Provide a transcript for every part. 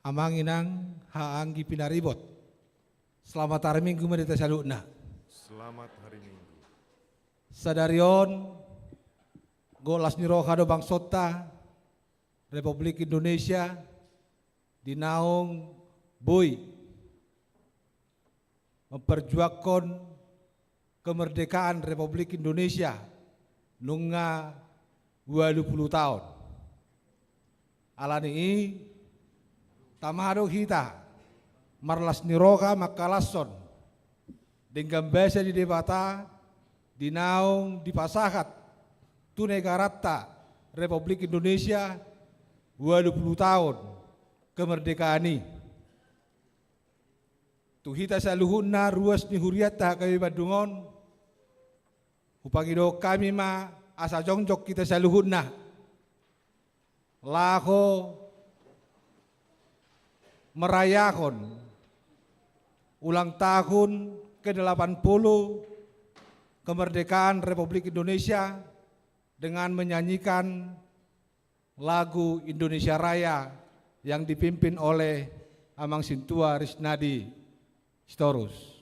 Amanginang haanggi pinaribot. Selamat hari Minggu medita saluna. Selamat hari Minggu. Sadarion golas nirohado bangsota Republik Indonesia dinaung boy memperjuangkan kemerdekaan Republik Indonesia nunga 20 tahun. Alani tamahado kita marlas niroka makalason dengan bahasa di debata dinaung dipasahat tu negarata Republik Indonesia 20 tahun kemerdekaan ini. Tu hita saluhunna ruas ni huriata kami badungon upangido kami ma asa jongjok kita saluhunna laho merayakan ulang tahun ke-80 kemerdekaan Republik Indonesia dengan menyanyikan lagu Indonesia Raya yang dipimpin oleh Amang Sintua Risnadi Sitorus.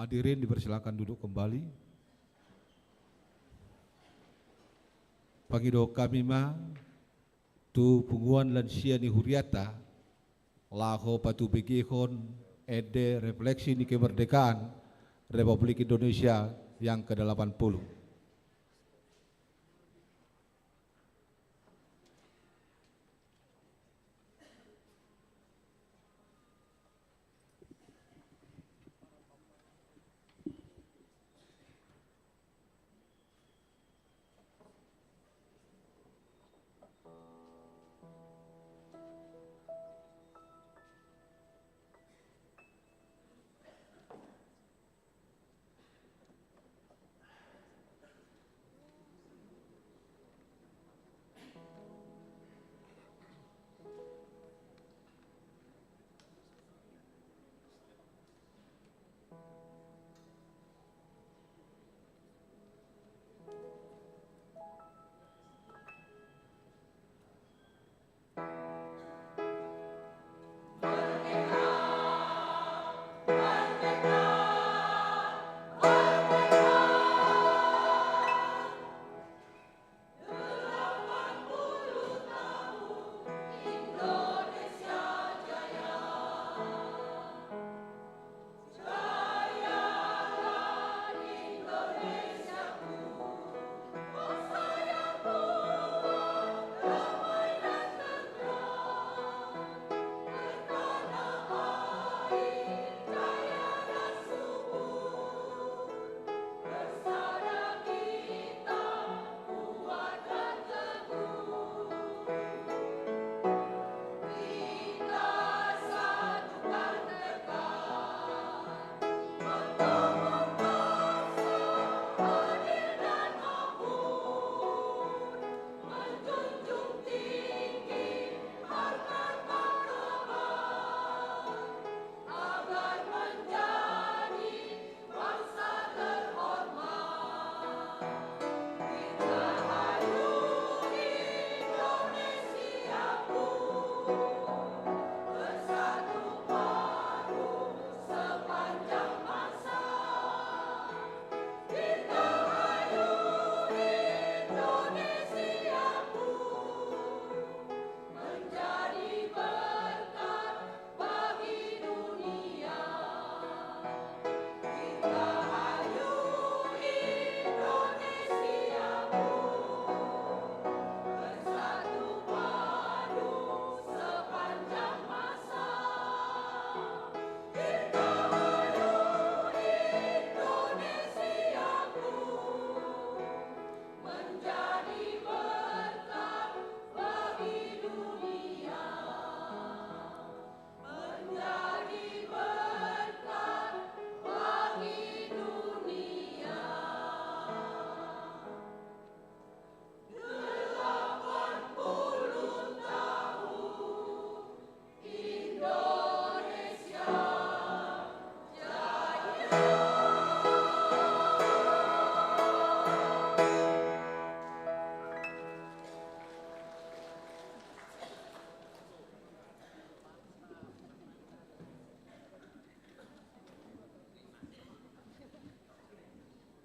Hadirin dipersilakan duduk kembali. Pangido kami ma tu punguan lansia ni huriata laho patu begihon ede refleksi ni kemerdekaan Republik Indonesia yang ke-80.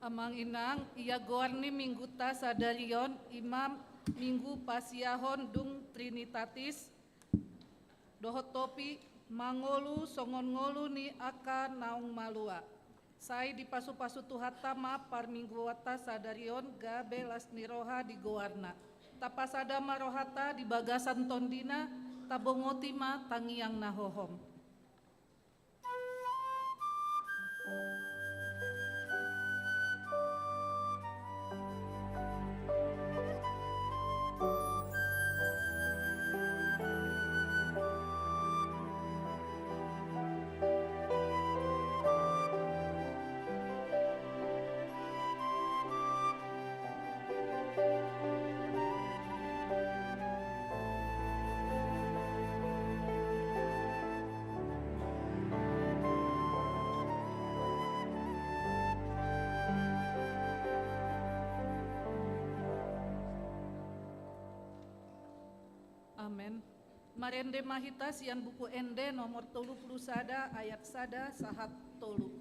Amang inang ia goarni mingguta sadarion imam minggu pasiahon dung trinitatis dohot topi mangolu songon ngolu ni aka naung malua. Sai di pasu-pasu tuhatama par minggu wata sadarion gabe lasni roha di goarna. Tapasada marohata di bagasan tondina tabongotima tangiang nahohom. Amen. Marende mahita sian buku ende nomor 30 sada ayat sada sahat tolu.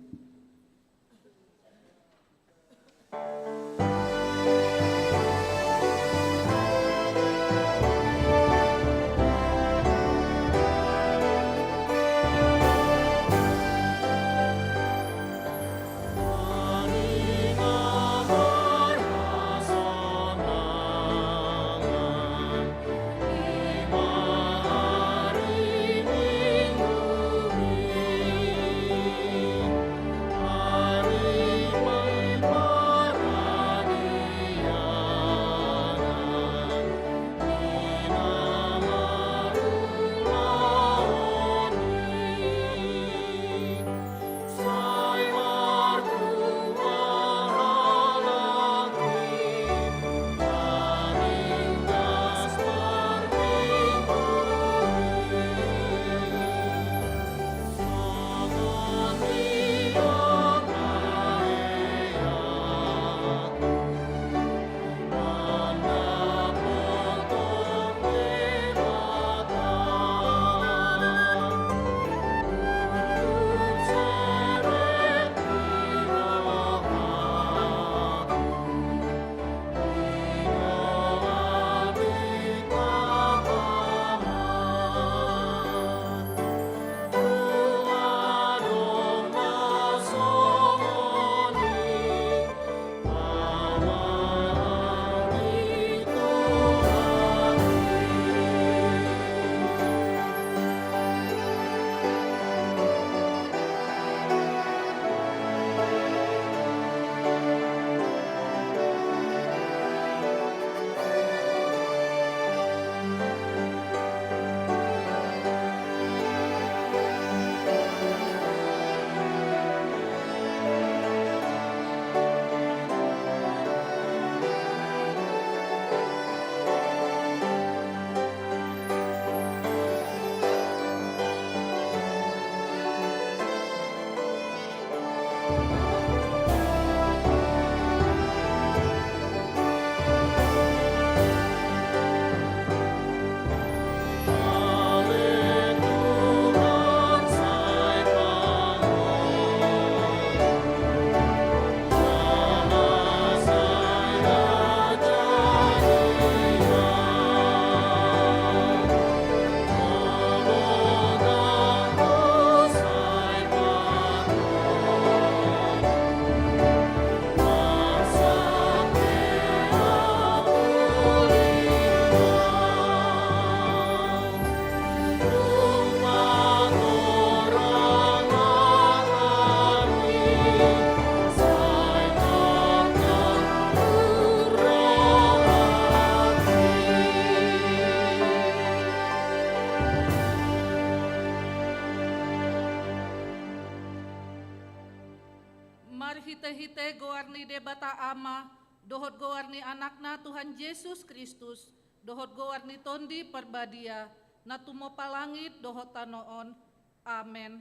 Hite-hite goarni debata ama, dohot goarni anakna Tuhan Yesus Kristus, dohot goarni tondi perbadia, natumo palangit dohot tanoon. Amen.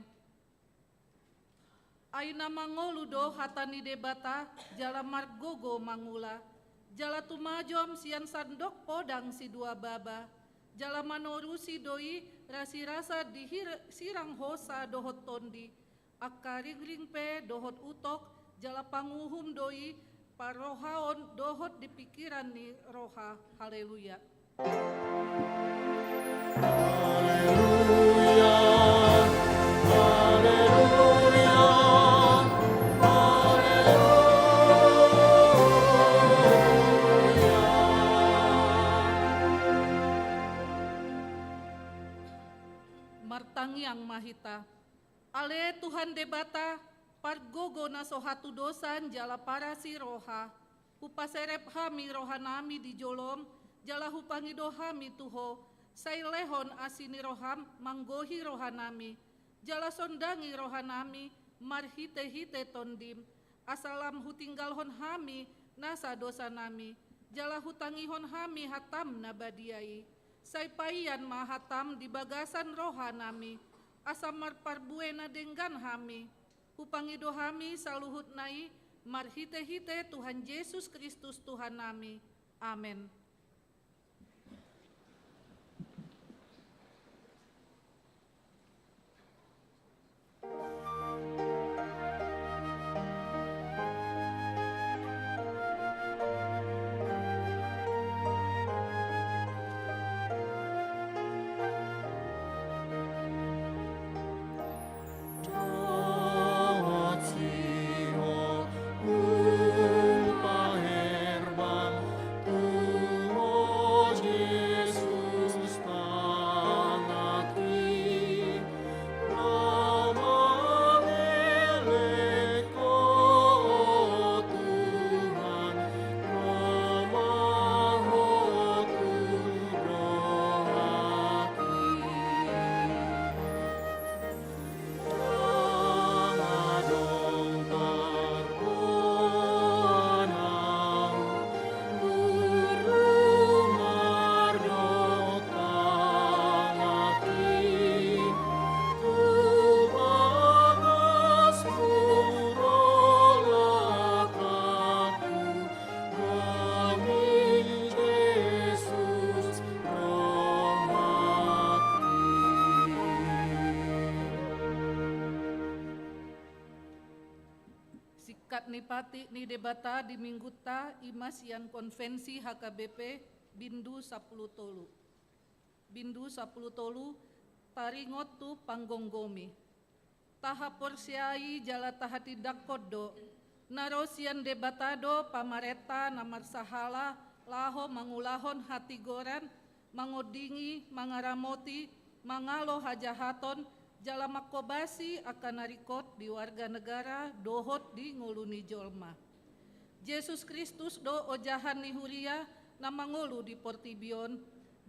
Aina mangoludo hatani debata, jala margogo mangula, jala tumajom sian sandok podang si dua baba, jala manoru si doi rasi rasa dihir sirang hosa dohot tondi, akaringring pe dohot utok, jala panguhum doi parohaon dohot di pikiran ni roha. Haleluya. Martangiang mahita, ale Tuhan debata, pargogo na sohatu dosan jala parasi roha, hupaserep hami rohanami di jolom, jala hupangido hami tuho, sailehon asini roham manggohi rohanami, jala sondangi rohanami, marhite-hite tondim, asalam hutinggalhon hami nasa dosa nami, jala hutangihon hami hatam nabadiai, saipaian mahatam di bagasan rohanami, asamar parbuena denggan hami, hupangido hami saluhut nai, marhite-hite Tuhan Yesus Kristus Tuhan nami. Amin. Sikat nipati ni debata di mingguta imas yang konvensi HKBP Bindu 10 tolu. Bindu 10 tolu taringotu panggonggomi. Taha porsiai jala tahatidak kodo. Narosian debatado pamareta namar sahala laho mangulahon hati goran mangodingi mangaramoti mangalo hajahaton jala makobasi akan narikot di warga negara dohot di nguluni jolma. Yesus Kristus do ojahan ni huria na mangulu di portibion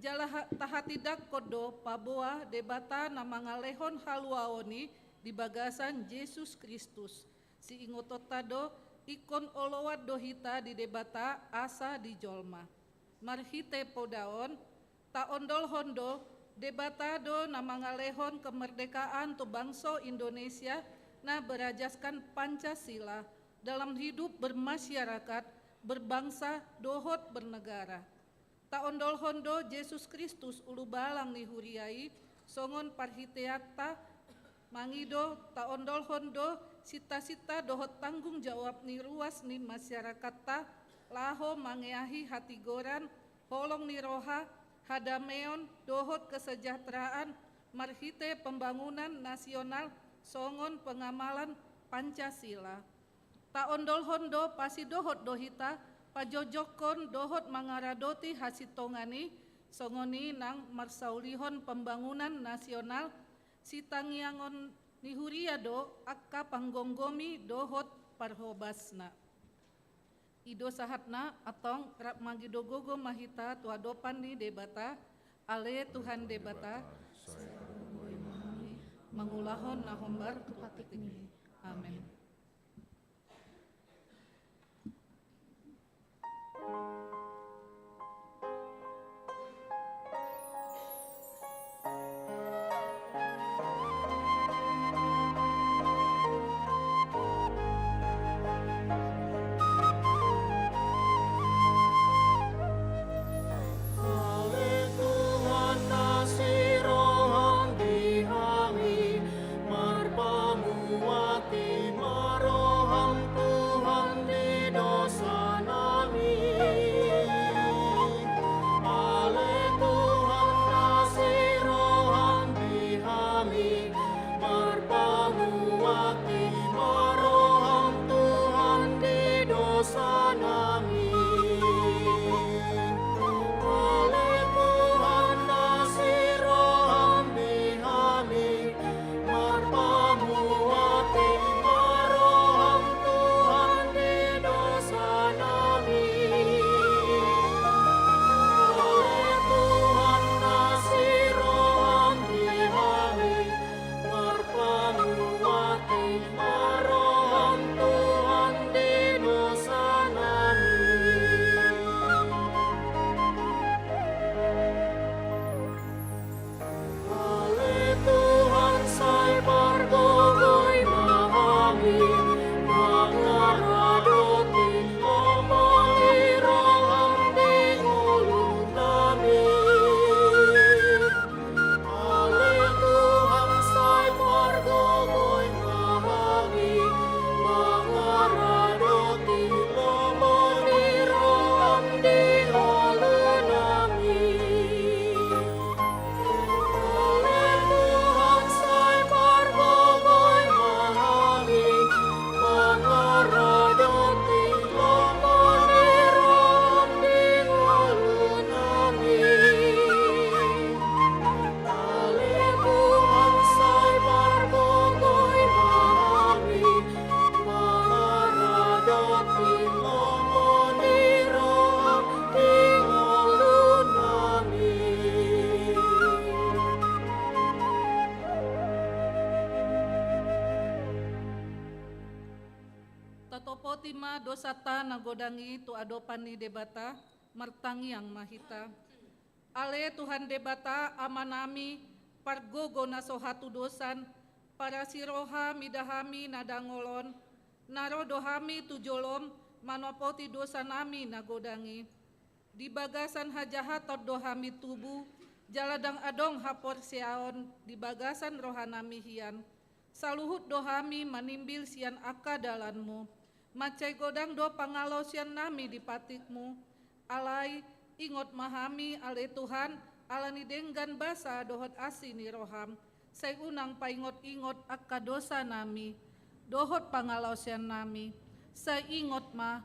jala tahatidak kodo paboa debata na mangalehon haluaoni di bagasan Yesus Kristus. Si ingototado ikon olowat dohita di debata asa di jolma. Marhite podaon ta ondol hondo debatado na mangalehon kemerdekaan tu bangsa Indonesia na berajaskan Pancasila dalam hidup bermasyarakat, berbangsa, dohot bernegara. Ta ondol hondo Yesus Kristus ulu balang ni huriai, songon parhiteata, mangido ta ondol hondo sita-sita dohot tanggung jawab ni ruas ni masyarakat ta, laho mangeahi hati goran, holong ni roha, hadameon dohot kesejahteraan marhite pembangunan nasional songon pengamalan Pancasila. Ta ondol hondo pasi dohot dohita pajojokon dohot mangaradoti hasitongani songoni nang marsaulihon pembangunan nasional sitangiangon nihuriado akka panggonggomi dohot parhobasna. Ido sahatna atong rap magidogogo mahita tuadopan ni debata ale Tuhan debata mangulahon nahombar tupatik ini. Amin. Marpamuati maroham tu ima dosata nagodangi tu adopani debata martangi yang mahita. Ale Tuhan debata amanami pargogo nasohatu dosan para siroha midahami nadangolon narodohami tujolom manopoti dosa nami nagodangi. Di bagasan hajahat dohami tubuh jaladang adong hapor siaon di bagasan rohanami hian. Saluhut dohami manimbil sian aka dalanmu. Macai godang do pangalo sian nami di patikmu. Alai ingot mahami ale Tuhan alani denggan basa dohot asini roham. Saya unang paingot-ingot aka dosa nami. Dohot pangalo sian nami. Saya ingot mah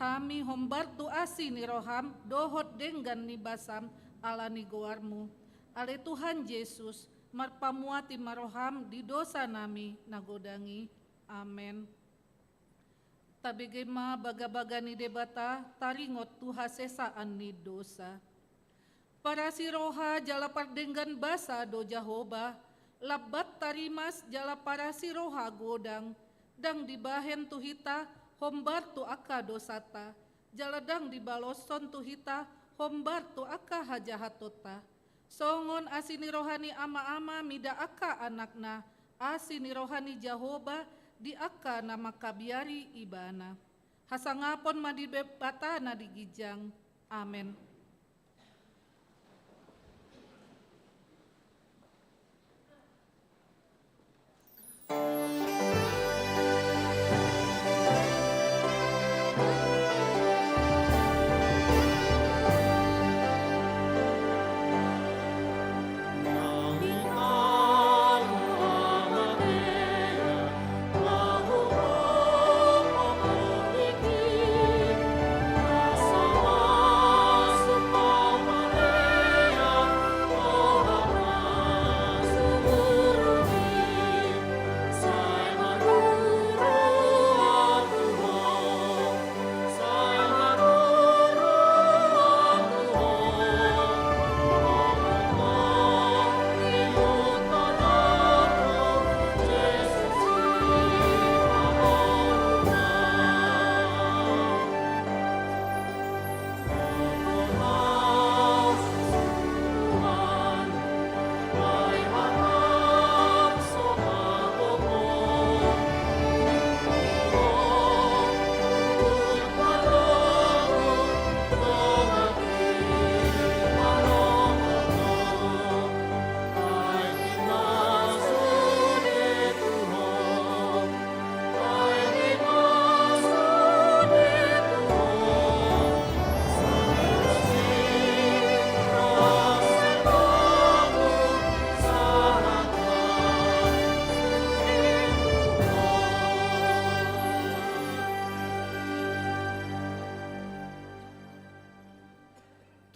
hami hombartu asini roham dohot denggan ni basam alani goarmu. Ale Tuhan Yesus marpamuati maroham di dosa nami nagodangi. Amen. Tabegema baga-baga ni debata taringot tuha sesaan ni dosa. Para siroha jala pardenggan basa do Jahoba, labat tarimas jala para siroha godang, dang dibahen tuhita hombar tu aka dosata, jala dang dibaloson tuhita hombar tu aka hajahatota. Songon asini rohani ama-ama mida aka anakna, asini rohani Jahoba di aka nama kabiari ibana. Hasangapon madibebata na digijang. Amen.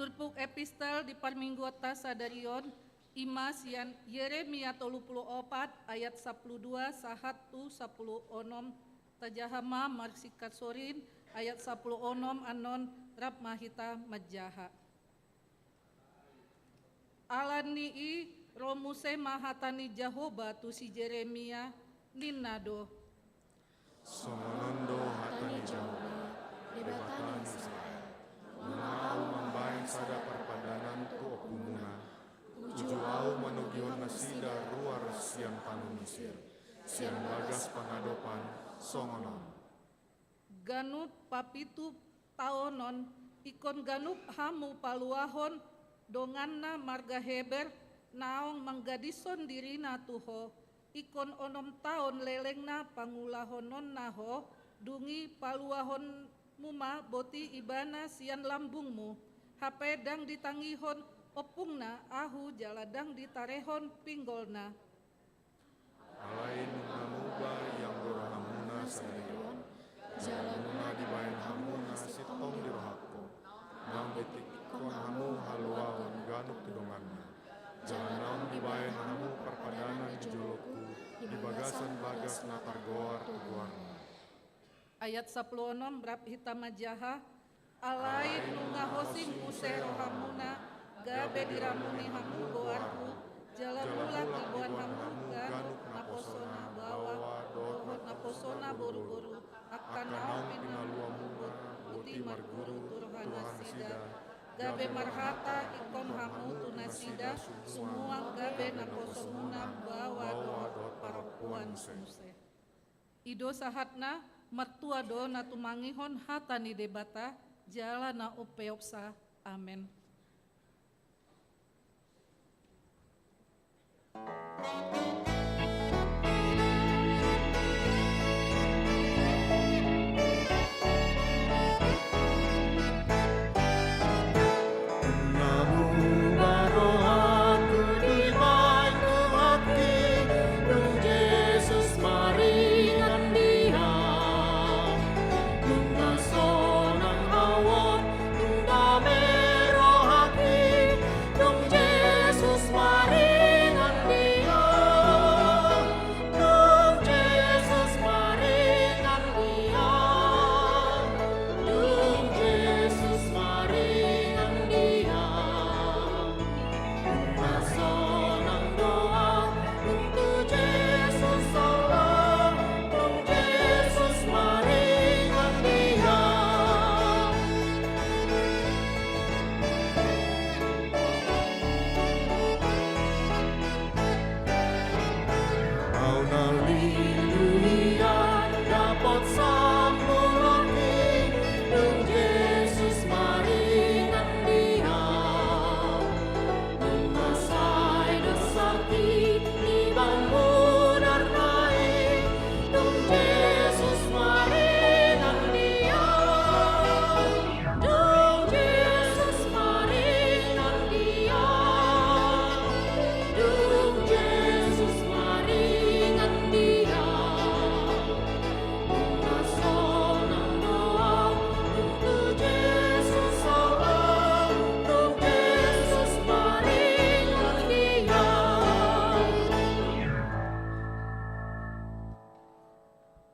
Turpuk epistel di parmingguota sadarion Imas yang Yeremia 34 ayat 12 sahatu 10 tajahama marsikat sorin ayat 10 anon rab mahita majaha. Alani romuse mahatani Jahoba tu si Jeremia ninado. Songonondo hatani Jahoba, debatani Israel. Menau mambayan sada perpadanan tu opumuna. Tujuh au manugihon nasida ruar siang tanu Mesir. Siang bagas pangadopan songonon. Ganut papitu taonon ikon ganup hamu paluahon donganna marga heber naong manggadison dirina tuho ikon onom taon lelengna pangulahonon naho dungi paluahon muma boti ibana sian lambungmu hape dang ditangihon opungna ahu jaladang ditarehon pinggolna. Alain namuba yang dorohamuna sadarion. Jalanuna dibayan hamuna sitong dirohakko. Nang betik ikon hamu haluahon ganuk kedonganna. Jalanam dibayan hamu perpadanan jolokku. Di bagasan bagas natar goar tuguarna. Ayat 10 rab hitam majaha alain nunga hosing usero hamuna gabe diramuni hamu goarku jalanula kibuan hamu ganuk naposona bawa dohot naposona boru-boru Akanau pinaluamuna buti marguru Tuhan sida, gabe marhata ikon hamu tunasida, semua gabe nakosomuna bawa dohot parapuan sumse. Ido sahatna mertua do na tumangihon hatani debata jala na upeopsa. Amen.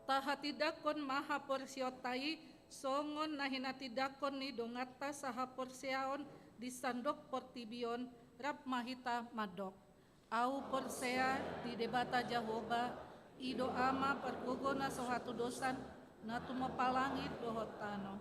Tahati maha porsiotai songon nahinati dakon ni dongata saha porseaon di sandok portibion rap mahita madok. Au porsea di debata Jahoba ido ama pergogona sohatu dosan natu mapalangit dohotano.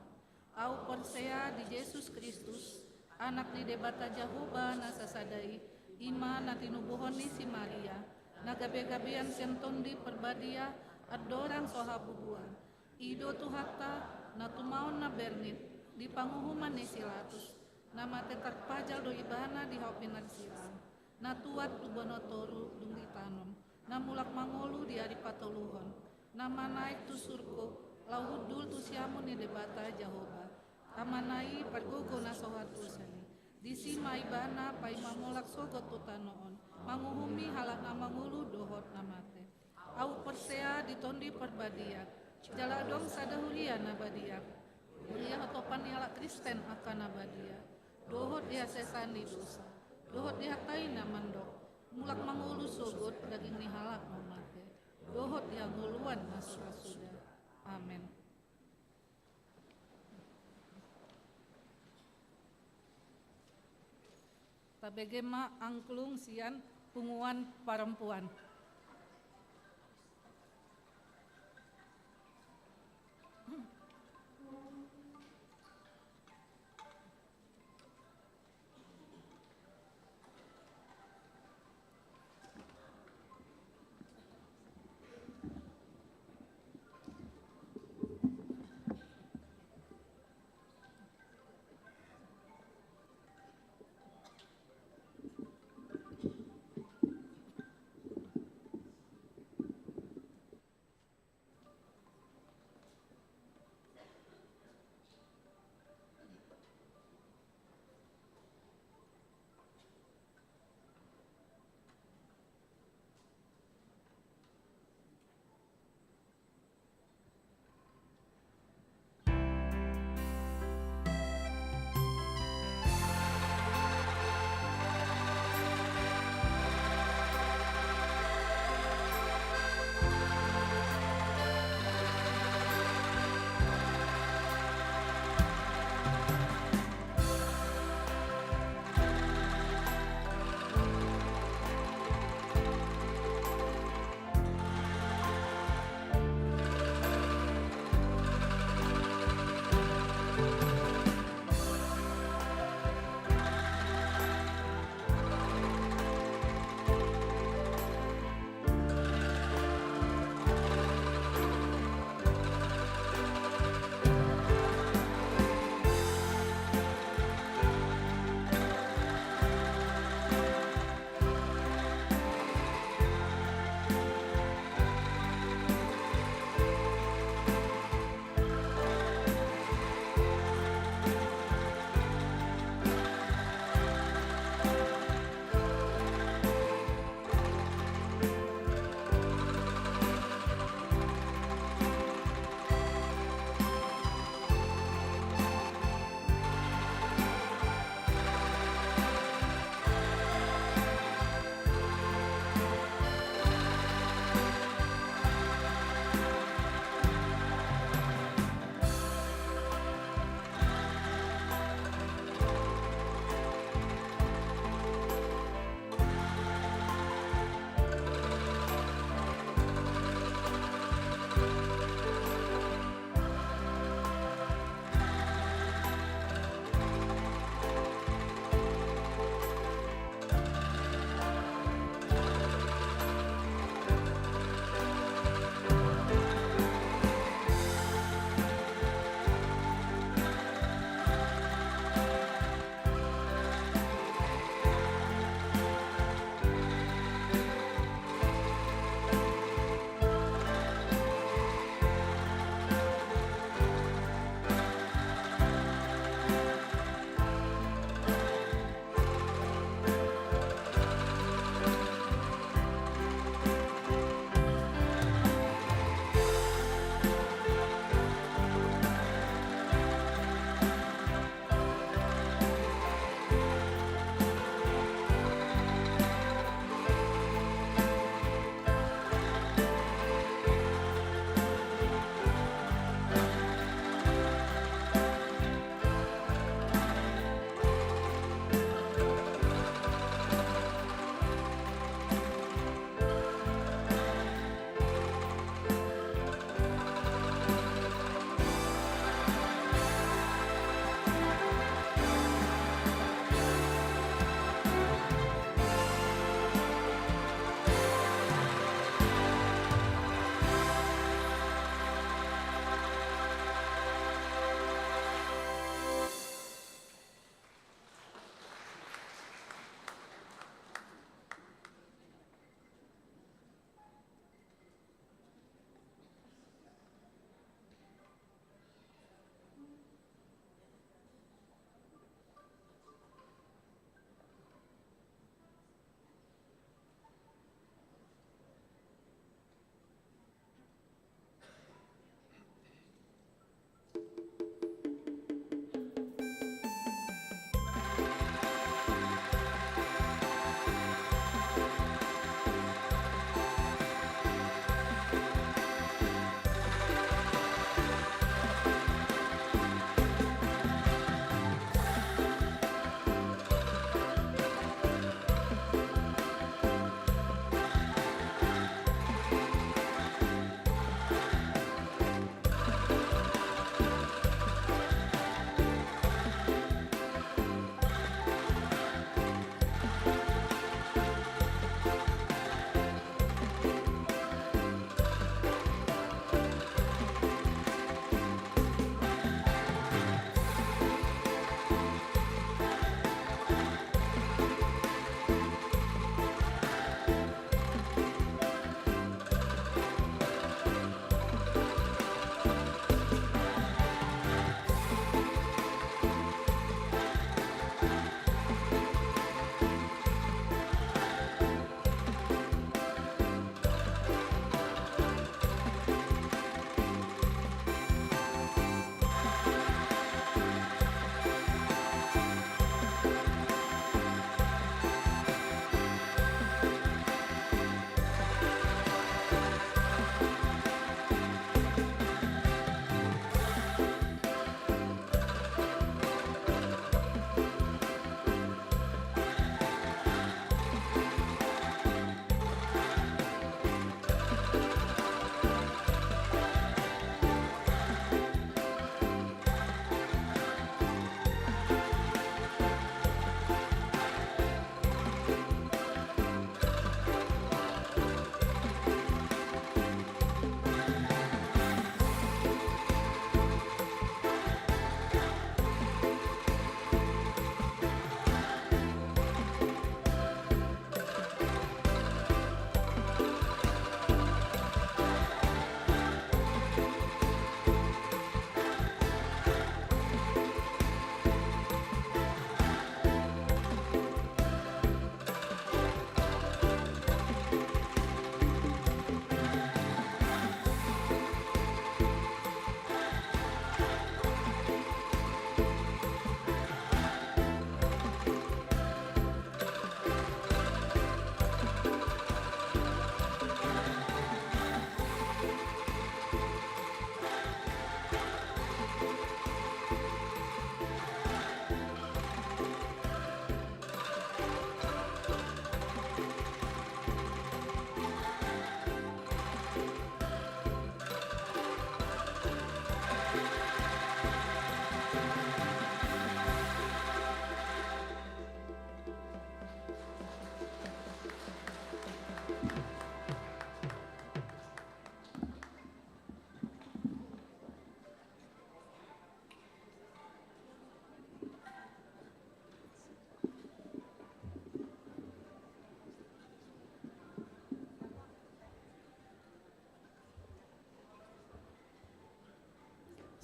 Au porsea di Yesus Kristus anak di debata Jahoba nasasadai ima natinubuhon ni si Maria nagabe-gabean sentondi perbadia adoran sohabubuan ido tuhata natumaon na bernit di panguhuman ni silatus nama tetar pajal do ibana di haupinan silang natuat tubonotoru dung ditanom namulak mangolu di hari patoluhon nama naik tu surko lauhudul tu siamun ni debata Jahoba amanai pergogo na sohatu sani disima ibana pai mamolak sogot tutanoon manguhumi halak na mangulu dohot namate au persea ditondi perbadiak jala dong sadahulia nabadiak kuliah topan yala Kristen akan nabadia dohot dia sesani dosa dohot dia taina mandok mulak mangulu sogot daging ni halak mamate dohot dia nguluan nasura sudah. Amin. Tabegema angklung sian punguan perempuan.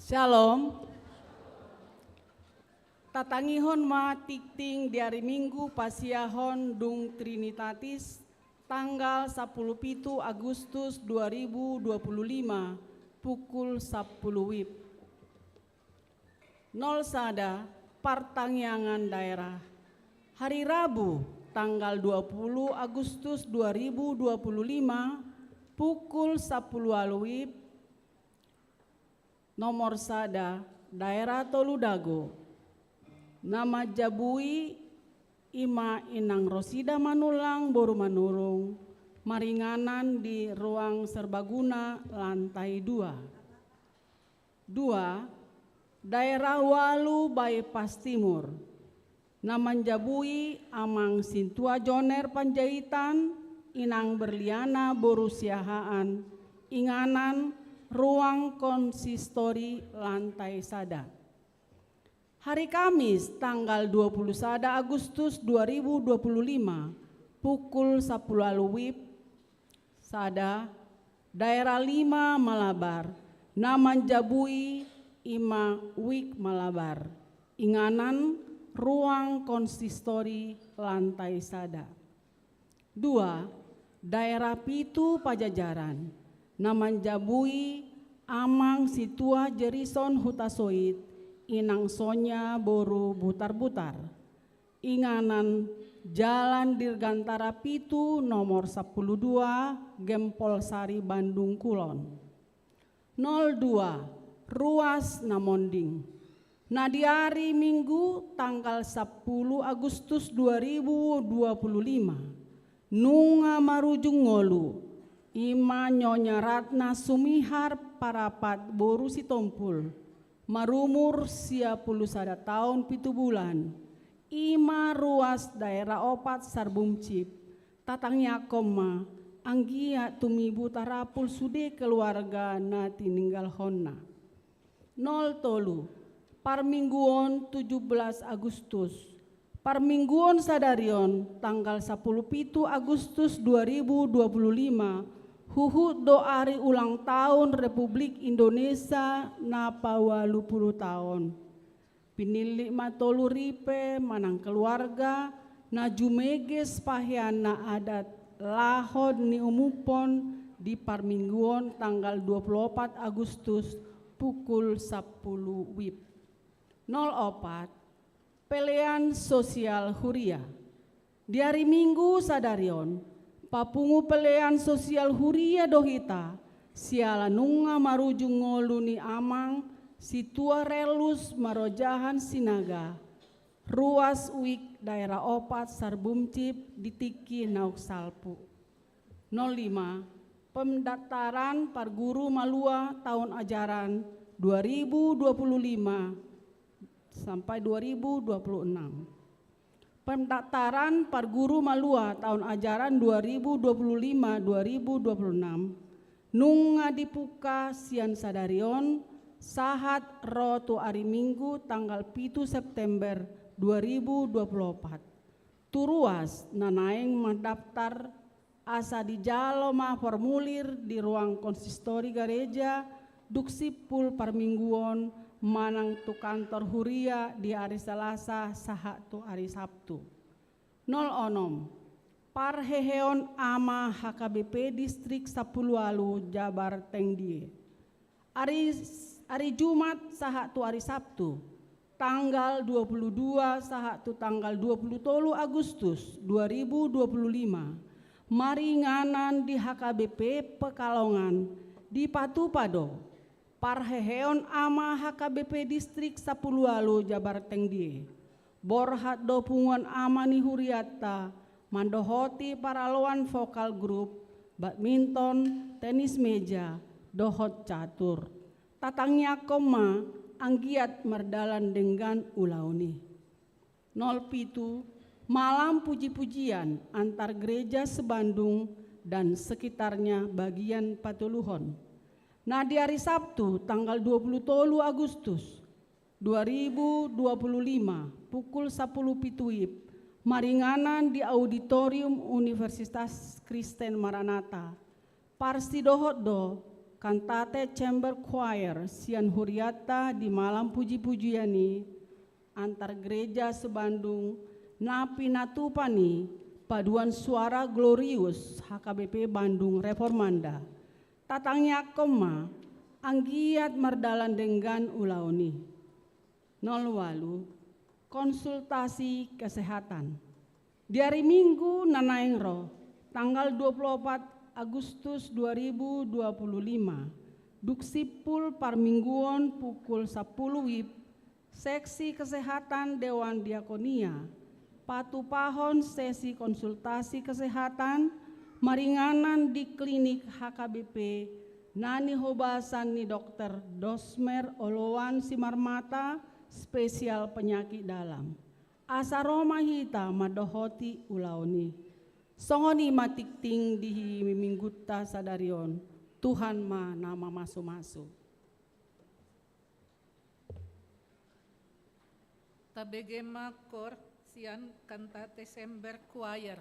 Shalom. Tatangihon ma tikting di hari Minggu pasiahon dung Trinitatis tanggal 17 Agustus 2025 pukul 10 WIB. 0 sada Partangyangan Daerah. Hari Rabu tanggal 20 Agustus 2025 pukul 10 WIB. Nomor sada Daerah Toludago. Nama Jabui Ima Inang Rosida Manulang Boru Manurung, maringanan di ruang serbaguna lantai 2. 2. Daerah Walu Bypass Timur. Nama Jabui Amang Sintua Joner Panjaitan, Inang Berliana Boru Siahaan, Inganan ruang konsistori lantai sada. Hari Kamis tanggal 21 Agustus 2025 pukul 10 WIB. Sada Daerah 5 Malabar. Nama Jabui Ima Wik Malabar. Inganan ruang konsistori lantai sada. 2. Daerah Pitu Pajajaran. Nama Jabui Amang Situa Jerison Hutasoit, Inang Sonya Boru Butar-Butar. Inganan Jalan Dirgantara Pitu nomor 12 Gempol Sari Bandung Kulon. 02 Ruas Namonding. Nah di hari Minggu tanggal 10 Agustus 2025 Nunga Marujung Ngolu Ima Nyonya Ratna Sumihar Parapat Boru Sitompul marumur 10 tahun 7 bulan. Ima ruas daerah opat Sarbumcip. Tatangnya koma anggia tumibu tarapul sude keluarga na tininggal honna. 0 tolu Parmingguon 17 Agustus. Parmingguon sadarion tanggal 10 Agustus 2025 Huhu doari ulang tahun Republik Indonesia napa 80 tahun. Pinilik matolu ripe manang keluarga na jumeges pahiana adat lahod ni umupon di Parmingguon tanggal 24 Agustus pukul 10 WIB. 04 Pelean Sosial Huria. Di hari Minggu sadarion papungu pelean sosial Huria dohita siala nunga marujung ngolu ni amang situa relus marojahan sinaga ruas wik daerah opat Sarbumcip ditiki nauk salpu. 05 Pendaftaran Parguru Malua tahun ajaran 2025 sampai 2026. Pendaftaran Parguru Malua tahun ajaran 2025-2026 nunga dipuka sian sadarion sahat rotu hari Minggu tanggal 7 September 2024. Turuas nanaeng mendaftar asa di jaloma formulir di ruang konsistori gereja Duksipul Parmingguon manang tu kantor Huria di hari Selasa saha tu hari Sabtu. 06 Parheheon ama HKBP Distrik Sapulualu Jabar Tengdie. Hari Jumat saha tu hari Sabtu tanggal 22 saha tu tanggal 23 Agustus 2025 maringanan di HKBP Pekalongan di Patupado. Parheheon ama HKBP Distrik Sapulualu Jabar Tengdie. Borhat dopungan ama ni Huriata mandohoti paraloan vokal grup, badminton, tenis meja, dohot catur. Tatangnya koma anggiat merdalan dengan ulauni. 07 Malam puji-pujian antar gereja sebandung dan sekitarnya bagian Patuluhon. Nah di hari Sabtu tanggal 20 Agustus 2025 pukul 10 WIB maringanan di Auditorium Universitas Kristen Maranatha. Parsi dohoddo Kantate Chamber Choir Sian Huriata di malam puji-pujiani antar gereja sebandung Napi Natupani paduan suara glorius HKBP Bandung Reformanda tatangnya koma anggiat merdalan dengan ulaoni 08 konsultasi kesehatan di hari Minggu Nanaengro tanggal 24 Agustus 2025, Duksipul Parmingguon pukul 10 WIB, Seksi Kesehatan Dewan Diakonia, Patupahon sesi konsultasi kesehatan, maringanan di klinik HKBP, Nani Hobasan ni Dokter Dosmer Olowan Simarmata, spesial penyakit dalam. Asaroma hita madohoti ulaoni. Songoni matikting di mingguta sadarion, Tuhan ma nama masu-masu. Tabege makor sian kantate Chamber Choir.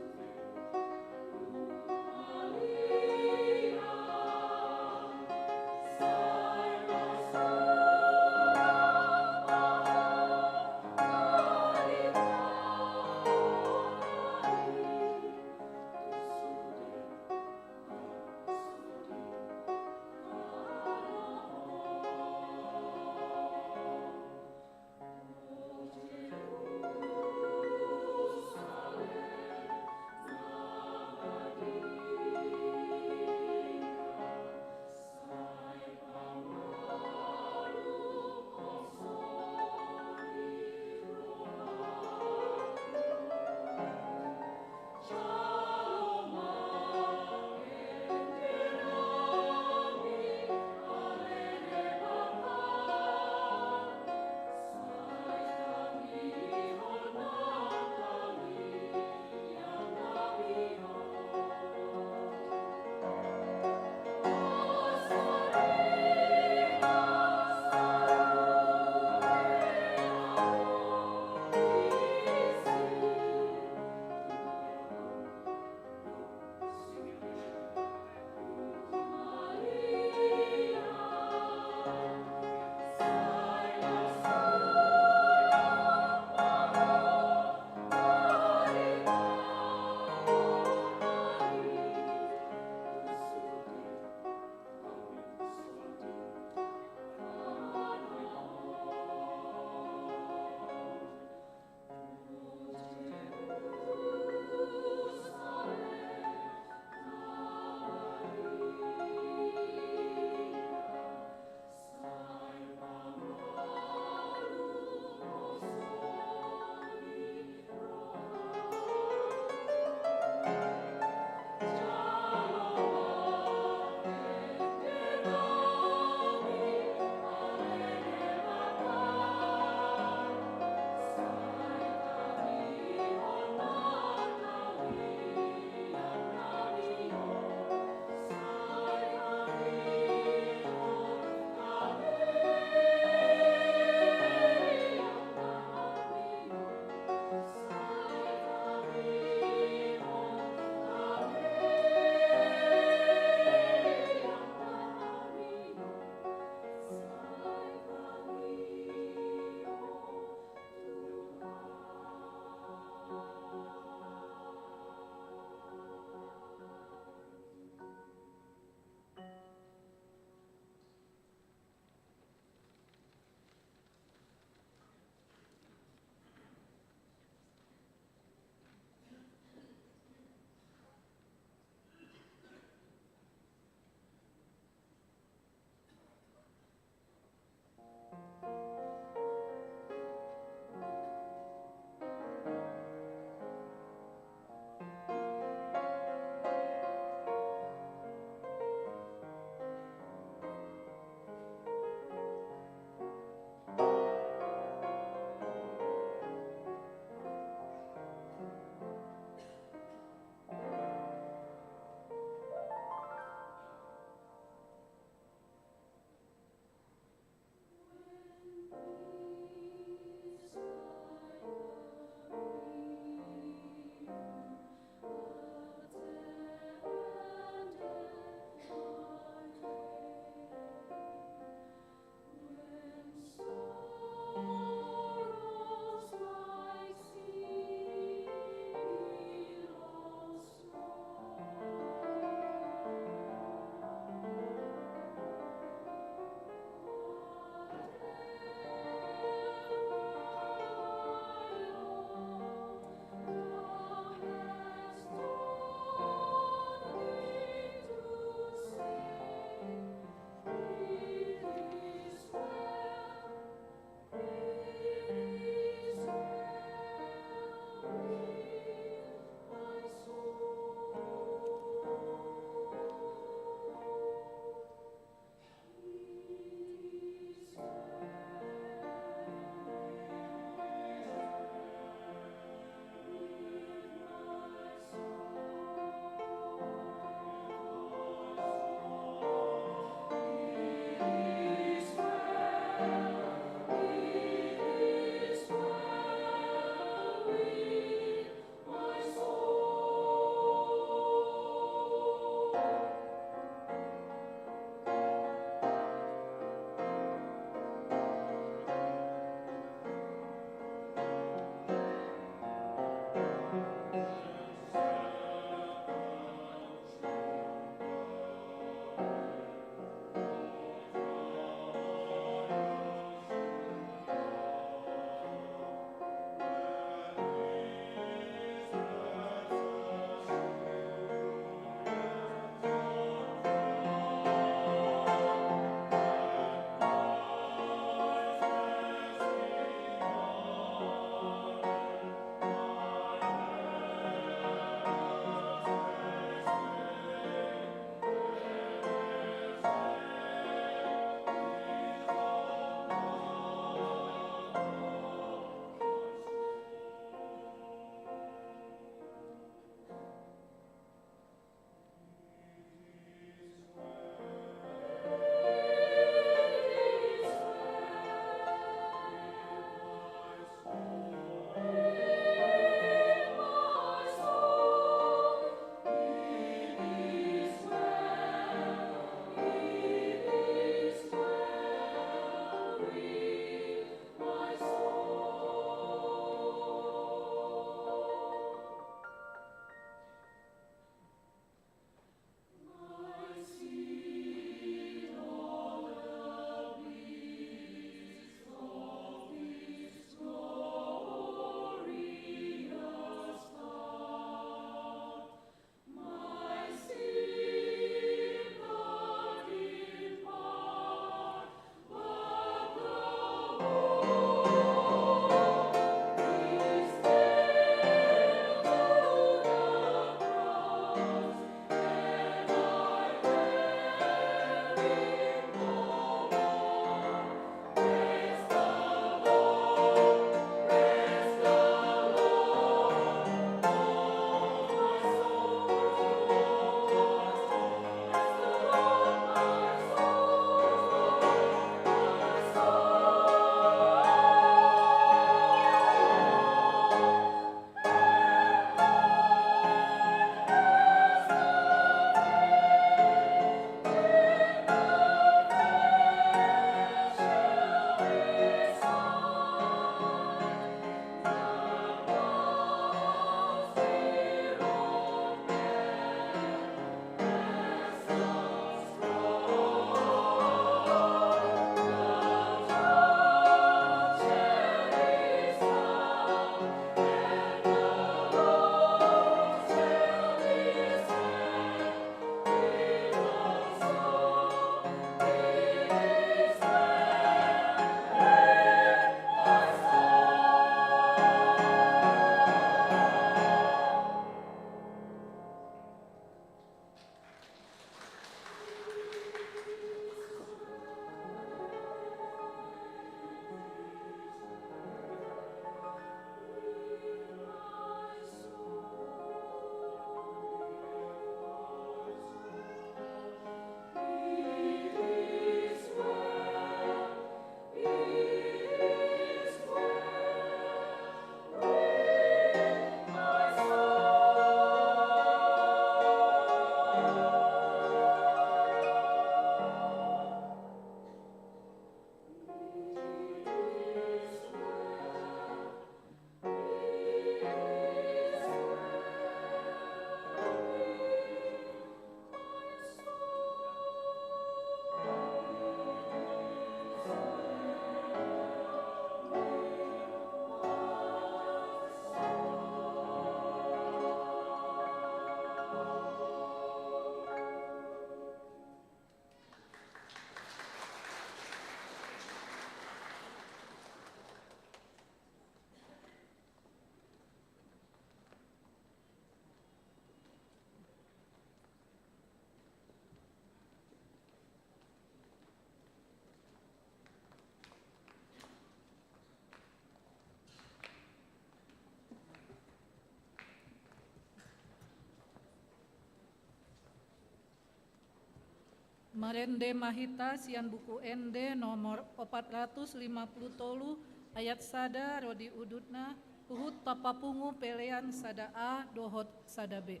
Marende Mahita sian buku ende nomor 450 tolu ayat sada rodi udutna uhut tapapungu pelean sada A dohot sada B.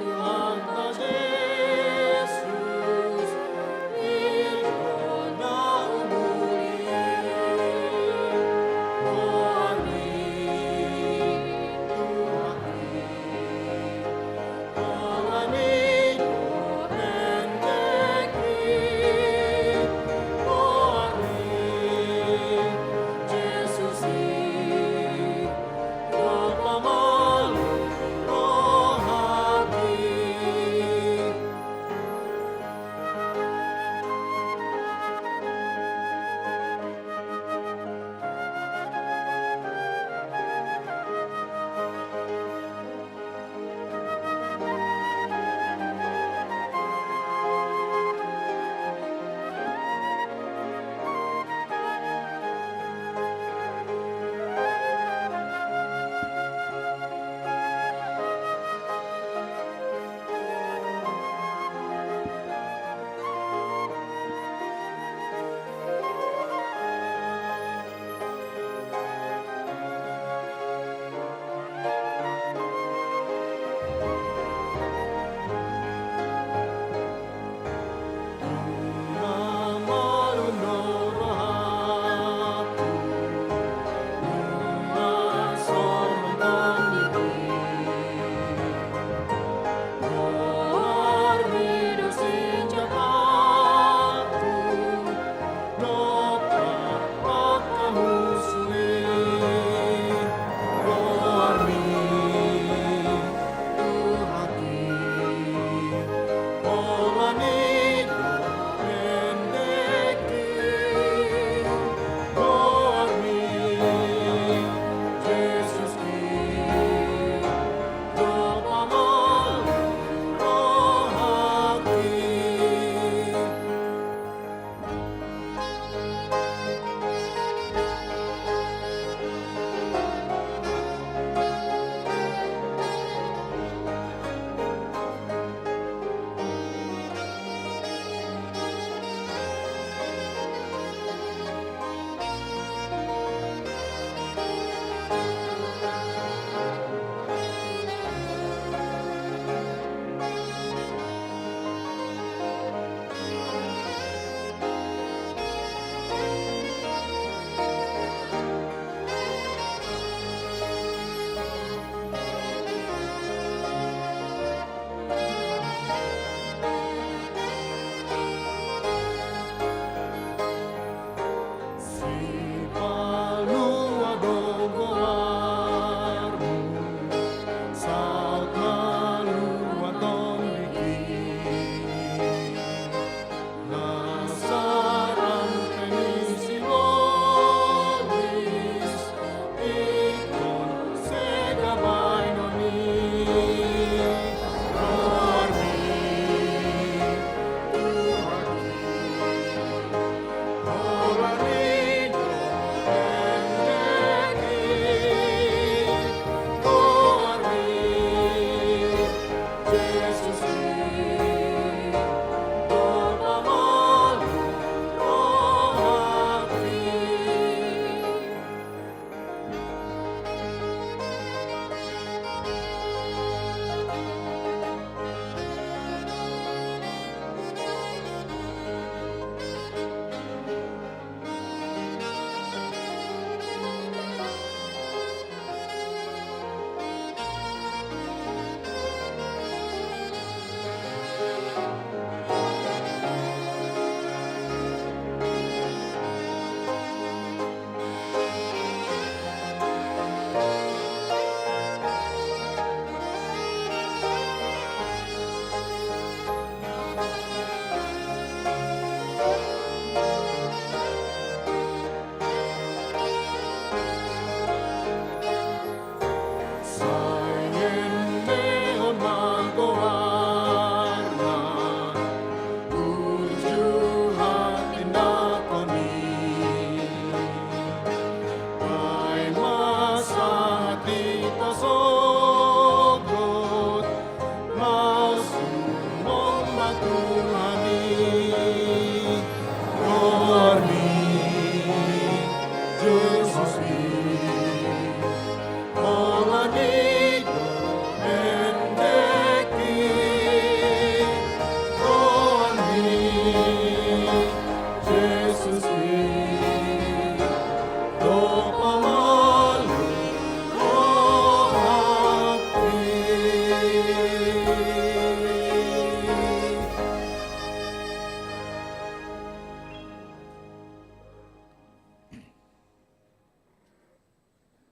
Tuhan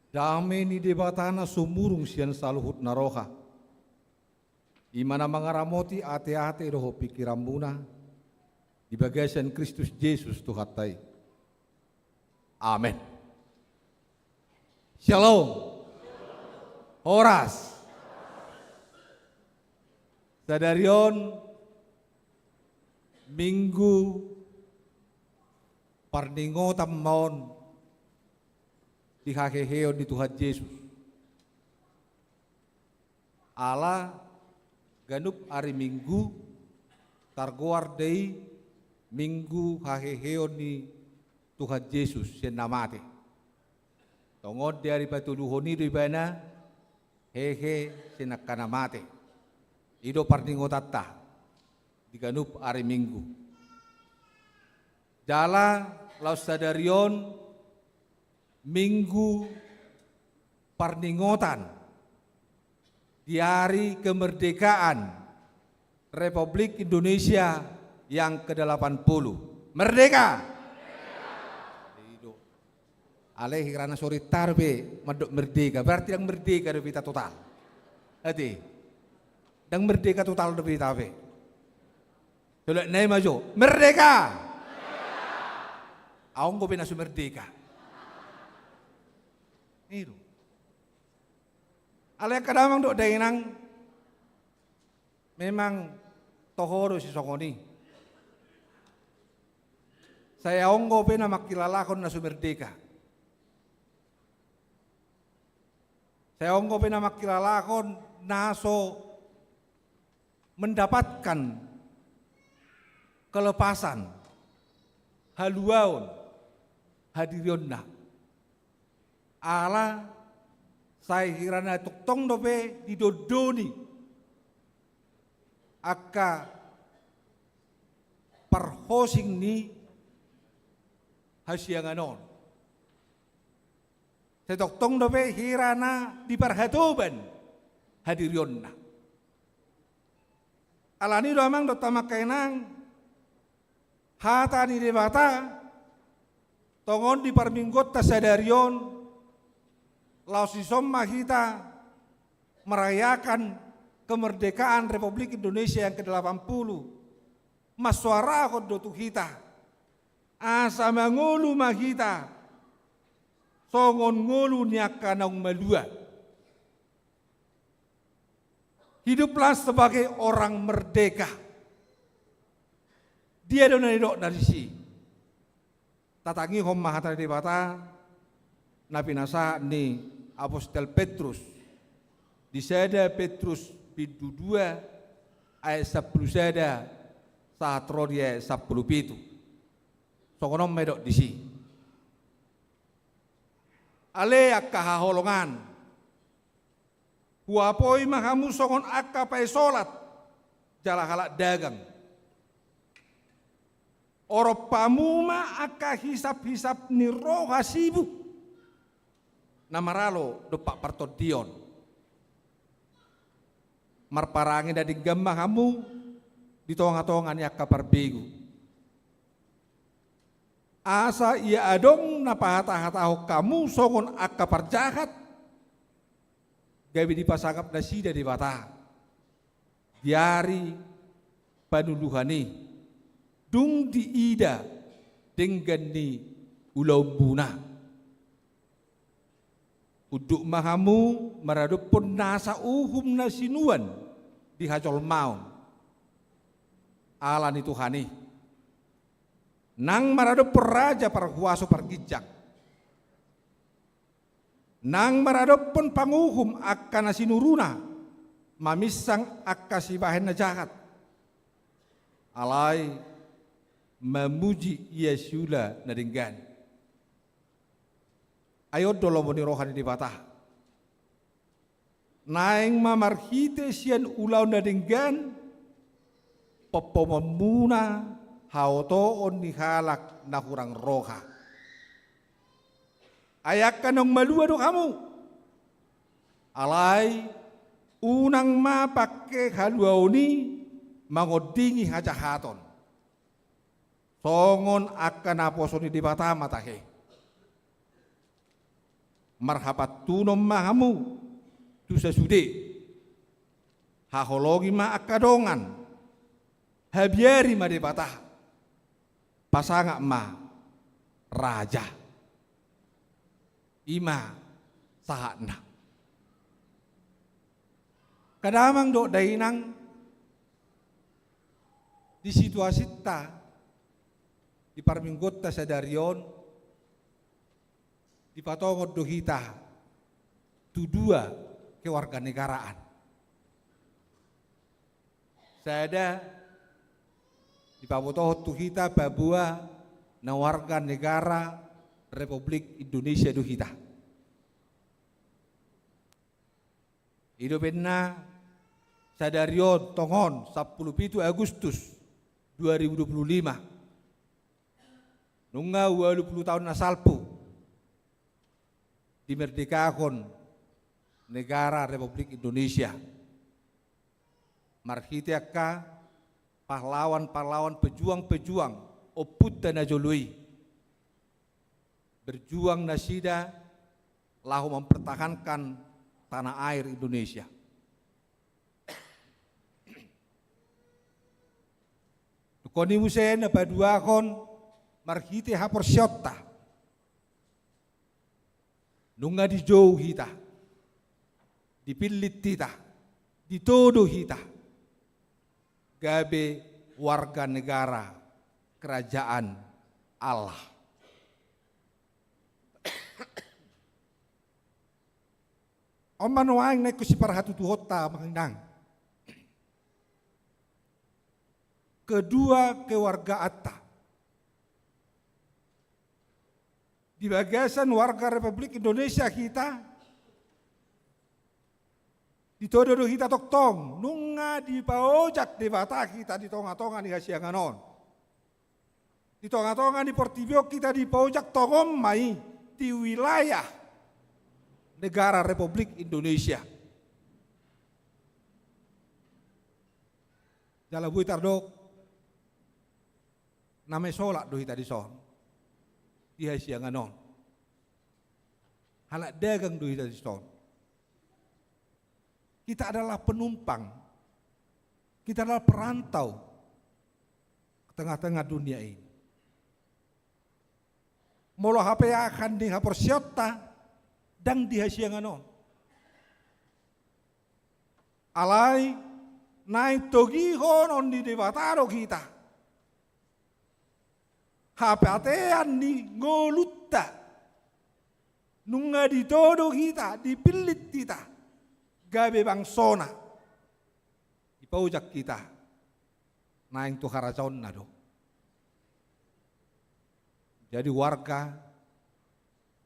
Dame ni debatana sumurung sian saluhut naroha. Imana mangaramoti ate-ate roho pikiramuna di bagaisan Kristus Yesus Tuhatai. Amin. Shalom. Horas. Sadarion minggu parningo tamon di hakeheon di Tuhan Yesus. Allah ganup hari minggu targoar dei minggu hakeheon ni Tuhan Yesus sen namate. Tongod dari patuluhoni di bana hehe senakanamate. Ido parningo tatta di ganup hari minggu. Jala laus sadarion minggu parningotan di hari kemerdekaan Republik Indonesia yang ke-80. Merdeka! Aleh karena sore tarbe medok merdeka, berarti yang merdeka dari kita total. Hati, yang merdeka total dari kita be. Coba naik maju, merdeka! Aong gue pinasu merdeka. Itu. Alek kadang dok dainang memang tohoro si songoni. Saya onggo pena makilalakon na sumerdeka. Saya onggo pena makilalakon naso mendapatkan kelepasan haluaun hadirionna. Ala saya hirana tuktong dope didodoni akka parhosing ni hasyanganon. Saya tuktong dope hirana diparhatoban hadirionna. Alani domang dotama kainang hata ni debata tongon di parminggot tasadarion lausisom mahita merayakan kemerdekaan Republik Indonesia yang ke-80. Maswara kodotu kita. Asa mangulu mahita. Songon ngulu nyakanang malua. Hiduplah sebagai orang merdeka. Dia donadok dari si. Tatangi hom mahata debata nabi nasa ni Apostol Petrus di sada Petrus pintu 2 ayat 10 sada saat rodia 10 pitu sokonom medok disi ale akka haholongan huapoi mahamu sokon akka pai solat jala halak dagang oropamuma akka hisap-hisap ni roha sibuk namaralo dopak partodion marparangin dari gembah kamu di tonga-tongan ya kapar begu asa ia adong napahata-hataho kamu songon akapar jahat gabi dipasangap nasida di bata diari panuluhani dung di ida dengan ni ulau buna uduk mahamu maradupun nasa uhum nasinuan di hajol maun alan itu hani nang maradupun raja parhuaso pargijak nang maradupun panguhum akka nasinuruna mamisang akka sibahen na jahat alai memuji Yesula nadinggan ayo dolomoni rohani di batah. Naing mamarhite sian ulau nadinggan popomamuna haoto on ni halak na hurang roha. Ayak kanong malua do kamu. Alay unang mapake haluauni mangodingi hajahaton. Songon akan aposoni di batah matahe. marhapat tunom mahamu tu sesude hahologi ma akadongan habiari ma debatah pasanga ma raja ima sahana kadamang do dainang di situasi ta di parminggot ta sadarion di patongod do hita tudua kewarganegaraan sada di pabotohot tu hita babua na warga negara Republik Indonesia do hita Idobenna sadarion tongon 17 Agustus 2025 nunga 20 tahun nasalpu dimerdekakan negara Republik Indonesia marhitiaka pahlawan-pahlawan pejuang-pejuang oput dan najolui berjuang nasida lahu mempertahankan tanah air Indonesia. Koni musen badua kon marhite hapor syota nunga di jauh hita dipilit kita ditodo hita gabe warga negara kerajaan Allah. Oman waing naik kusiparhatu tuhota mengendang. Kedua keluarga atta. Di bagasan warga Republik Indonesia kita ditodo kita toktong nunga di paojak di bata kita di tonga-tonga di hasianganon. Di tonga-tonga di Portibio kita di paojak tongom mai di wilayah negara Republik Indonesia. Jala bui tardok name solak dohi tadi son. Dia sianganon. Halak dagang dohi tadi son. Kita adalah penumpang. Kita adalah perantau ke tengah-tengah dunia ini. Molo HP akan di hapor syota dan di hasianganon. Alai naik togihon on di debataro kita. Hapatean di ngolutta. Nunga di todo kita, dipilit kita. Gabe bangsona. Di paujak kita. Naik tu haracaon nado. Jadi warga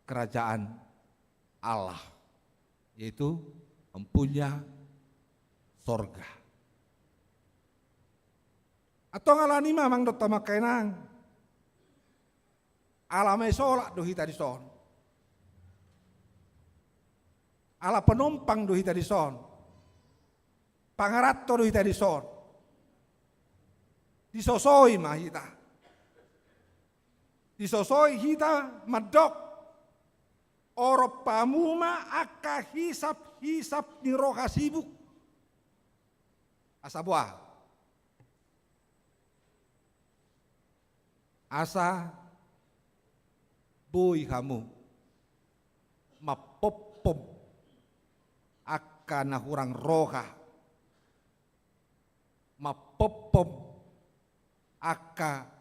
kerajaan Allah, yaitu mempunyai sorga. Atau ngalani mamang dot tama kainang, alamai solak dohi tadi son, ala penumpang dohi tadi son, pangarato dohi tadi son, disosoi mah kita, disosoi kita madok. Oro pamuma aka hisap ni roha sibuk. Asa buah. Asa boy kamu mapopom aka nahurang roha. Mapopom aka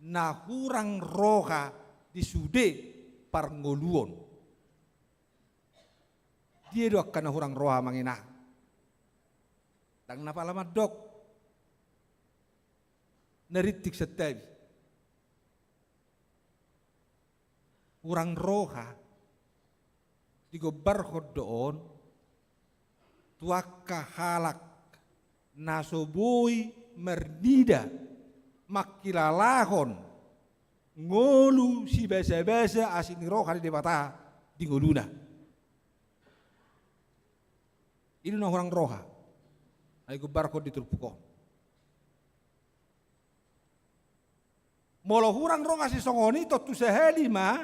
nahurang roha disude parngoluon. Dia doa kana hurang roha mangina. Tang napa lama dok. Neritik setabi. Hurang roha digobar doon tuaka halak nasoboi merdida makilalahon ngolu si basa-basa asing roha di debata di ngoluna. Ini na orang roha. Ay gubar ko ditulpuko. Molo hurang roha si songoni to tu seheli ma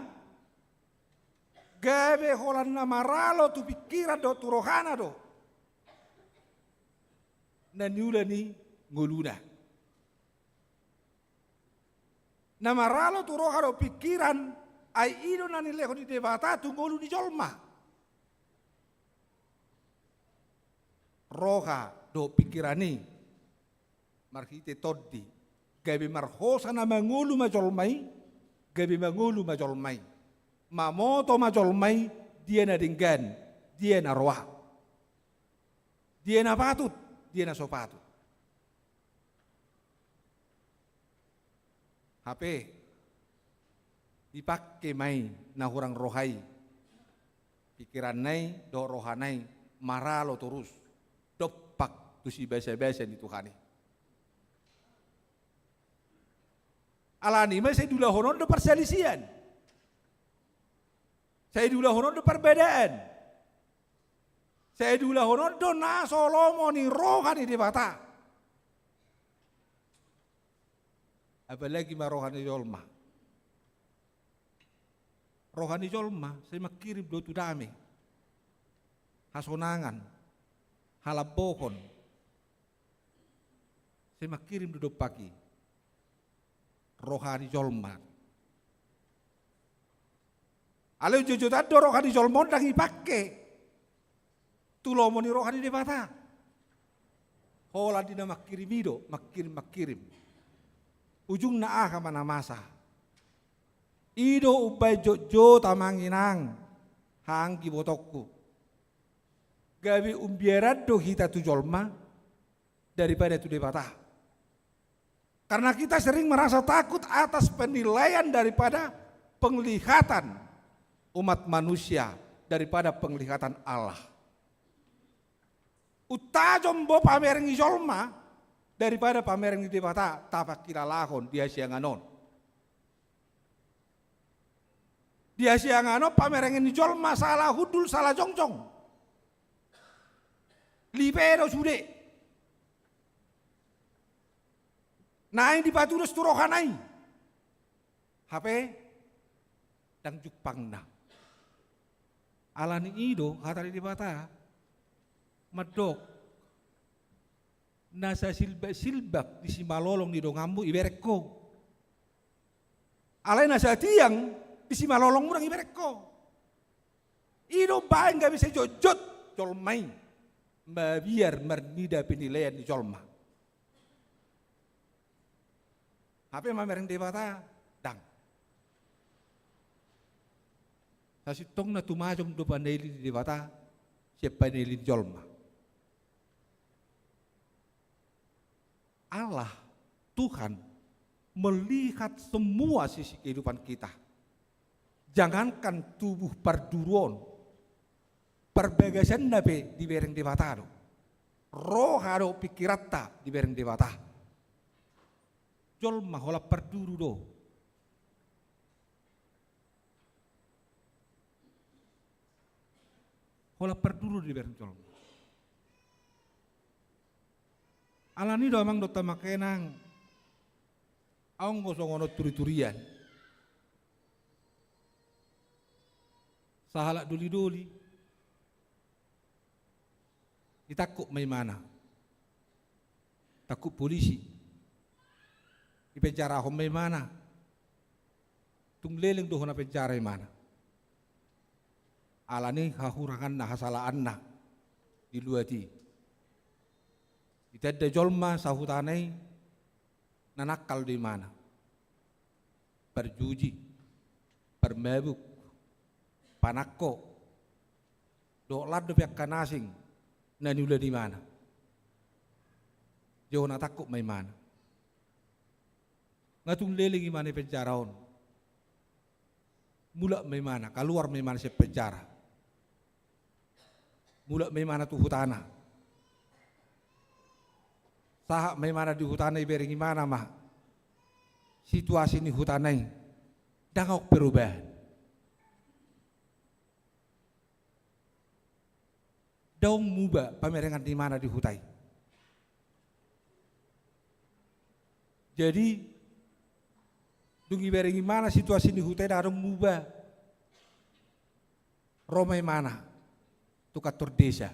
gawe holan na maralo tu pikiran do tu rohana do. Na niula ni nguluna. Na maralo tu rohana do pikiran ai ino na nileho di debata tu ngulu ni jolma. Roha do pikirani marhite toddi gawe marhosa na mangulu majolmai gawe mangulu majolmai mamoto majolmai dia na dinggan dia na roha dia na patut dia na sopatut HP dipakai mai na hurang rohai pikiran nai do rohanai maralo terus dopak tu si basa-basa ni Tuhani. Alani mah saya dula honon do perselisihan. Saya dula honon do perbedaan. Saya dula honon do na Solomo ni rohani di bata. Apalagi ma rohani jolma. Rohani jolma saya makirim do tu dame. Hasonangan. Halabokon, saya makirim duduk pagi, rohani jolma. Aleu jujutan do rohani jolmon dangi pakai, tulomoni rohani debata. Hola dina makirim ido, makirim. Ujung na aha mana masa. Ido ubai jojo tamanginang, hanggi botokku. Gawi umbieran do kita tu jolma daripada tu debata. Karena kita sering merasa takut atas penilaian daripada penglihatan umat manusia daripada penglihatan Allah. Utajom bo pamereng jolma daripada pamereng debata tapak kira lahon dia sianganon. Dia sianganon pamereng jolma salah hudul salah jongjong. Libero sude. Nain di batu dos turohanai. HP dang jupang na. Alani ido hatari di bata. Madok. Nasa silbak di simalolong di dongambu ibereko. Alai nasa tiang di simalolong murang ibereko. Ido bae nggak bisa jojot jolmai. Biar mernida penilaian di jolma. Apa yang mamereng debata dang. Sasitong na tumajom do paneli di debata siapa paneli di jolma. Allah Tuhan melihat semua sisi kehidupan kita. Jangankan tubuh parduron. Perbagasan nabe di bereng debata do, rohado pikirata di bereng debata. Jolma hola perduru do. Hola perduru di bereng jolma. Alani do amang do tamakenang, aong gosongono turi-turian. Sahalak duli-duli. Ditakut may mana. Takut polisi. Ipenjara akong may mana. Tungleleng doon na penjara may mana. Alani hahurangan na hasalaan na. Diluati. Itadda jolma sa hutanay nanakal di mana. Perjuji. Permabuk. Panakko. Do'lad do pihak kanasing. Na niula di mana? Jauh na takut may mana. Ngatung leling imana penjaraon. Mula may mana, keluar may mana siya penjara. Mula may mana tu hutana. Saha may mana di hutana ibering imana mah. Situasi ni hutanay dangok perubahan. Daung muba pamerengan di mana di hutai. Jadi dungi bereng mana situasi di hutai darung muba. Romai mana tu katur desa.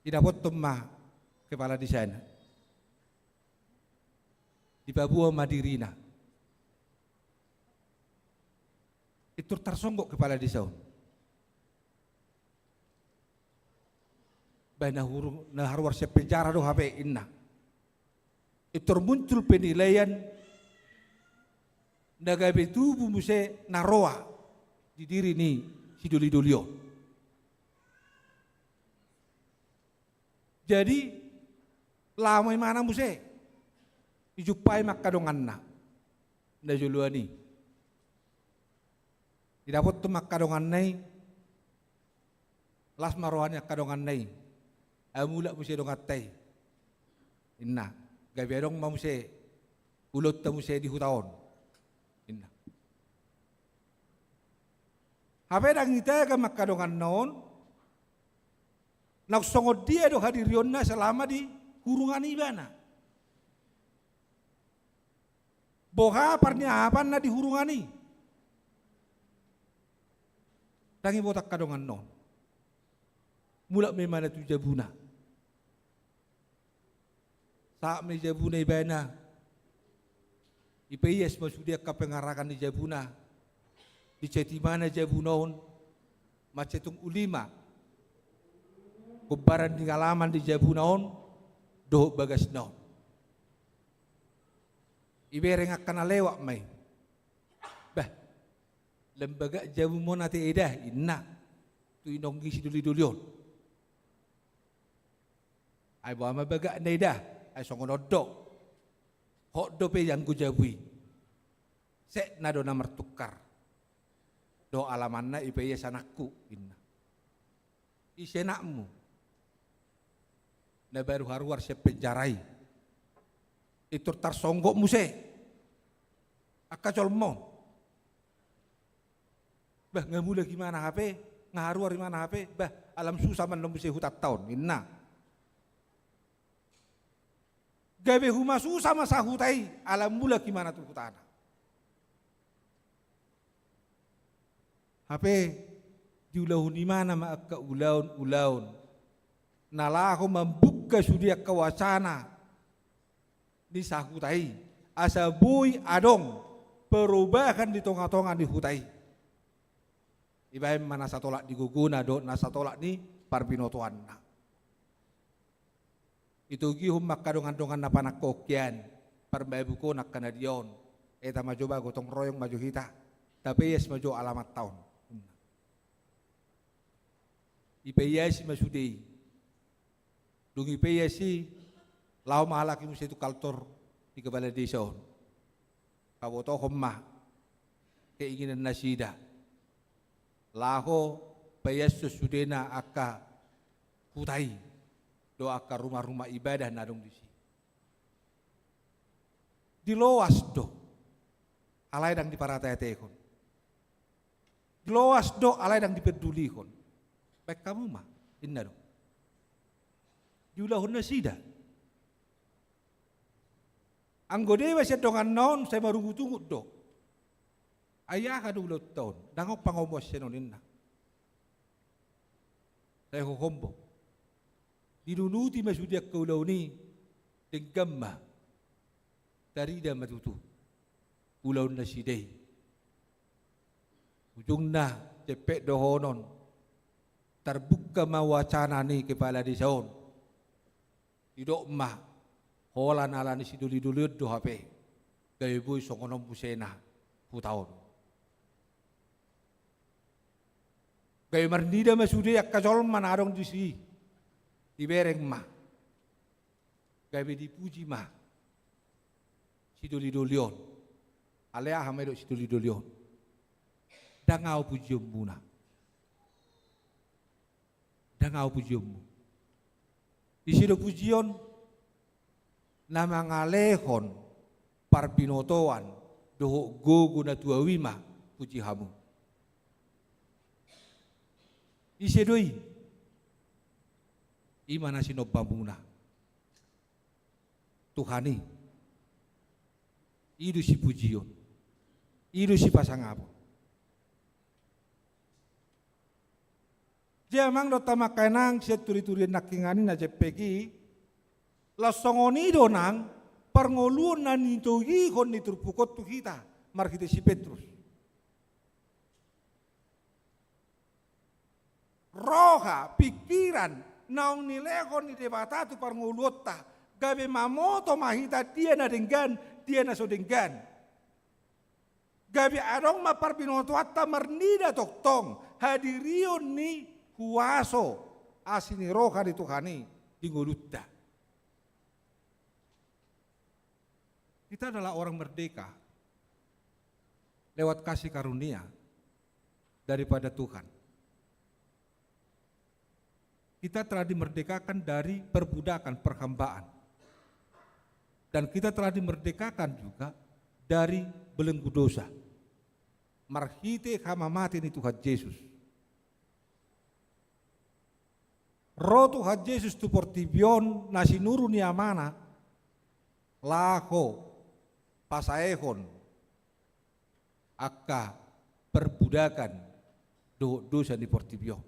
Tidak potong mah kepala di sana. Di Papua Madirina. Itu tersonggok kepala desa. Baina hurung na harwar se penjara do HP inna. Itu muncul penilaian nagabe tubuh muse naroa di diri ni si doli-dolio. Jadi lama mana muse ijupai makadongan na juluani. Tidak pot makadongan nai las maroannya kadongan nai amula muse dongatai inna gabe dong muse ulot ta muse di hutaon inna habe dang ita ka makadongan non nak songod dia do hadirionna selama di kurungan ibana boha parnya apa na di hurungani tangi botak kadongan non mula memana tu jabuna saat me jabuna ibana IPS masudia ka pengarakan di jabuna di cetimana jabunaon macetung ulima kubaran di ngalaman di jabunaon doh bagas naon ibereng akan lewat mai bah lembaga jabu mo nate edah inna tu inonggi si duli-dulion ai bawa mabaga neidah ai songonodok hok dope yang ku jabui sek nado nomor tukar do alamanna IPS anakku inna isenakmu na baru haruar se penjarai itu tersonggok muse akacol mo bah ngamula gimana HP ngaharuar gimana HP bah alam susah man muse hutat tahun inna gawe huma susah masa hutai alam mula gimana tuh hutana HP diulahun di mana mak ulaun nalahu membuka sudia kewacana di sahutai asa bui adong perubahan di tonga-tonga di hutai ibaim mana satolak diguguna do na satolak ni parbinotoanna itu gihum makadongan-dongan na panakokyan parbae buko nak kanadion eta majoba gotong royong maju hita tapi yes maju alamat tahun IPS masudi dung IPS si lau mahalaki musa itu kaltor di kepala desa kaboto homma keinginan nasida laho payas sesudena aka hutai do aka rumah-rumah ibadah nadong disi diloas do alai dang diparatetekon diloas do alai dang dipedulikon baik kamu mah inna do diulahun nasida anggo dewa siya dongan non saya marungu-tungu do ayah kadu ulau tahun dangok pangomos siya non inna saya hukombo dinunuti masudia ke ulau ni denggamma darida matutu ulau nasidai ujungna cepet dohonon terbuka mawacana ni kepala desaon tidak mah holan alani si duli-duli do HP gaya boy songonom busena hutaon gaya marnida masudi akazol manarong disi dibereng mah gaya dipuji mah si duli-dulion alea hamedo si duli-dulion dangau pujiom muna dangau pujiommu isido pujion nama ngalehon parbinotoan doho gogo na tua wima puji hamu isedoi imana sino bambuna Tuhani idu si pujion idu si pasangapo Jamang do tama kainang siya turi-turi nakingani na jepegi. Lasongoni do nang panguluan na nitogi kon niturpukot tu kita. Markite si Petrus. Roha, pikiran, naong nilekon ni debata tu panguluota. Gabi mamoto mahita dia na denggan, dia na so denggan. Gabi arong maparbinotuata marnida toktong. Hadirion ni huaso asini roha di Tuhani di ngulutta. Kita adalah orang merdeka lewat kasih karunia daripada Tuhan. Kita telah dimerdekakan dari perbudakan, perhambaan. Dan kita telah dimerdekakan juga dari belenggu dosa. Marhite hamamati ni Tuhan Yesus. Roh Tuhan Yesus tu portibion nasi nuru ni amana laho pasaehon akka perbudakan dosa di portibion.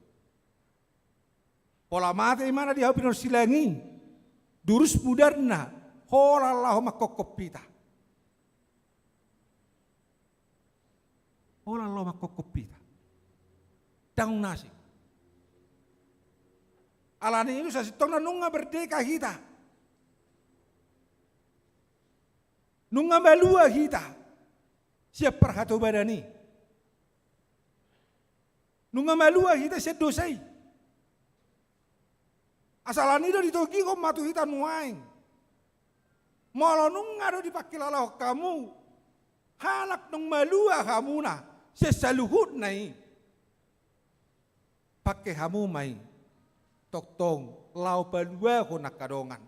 Pola mate mana dia pinor silangi durus budarna hola Allah makokopita. Hola Allah makokopita. Dang nasi. Alani itu sa sitong na nunga berdeka kita. Nunga malua kita. Siap perhatu badani. Nunga malua kita siap dosai. Asalan itu ditogi kok matu kita nuaing. Malah nunga do dipakilalah kamu. Halak nung malua kamu na. Sesaluhut nai. Pakai kamu mai. Toktong lau palua ko nakadongan.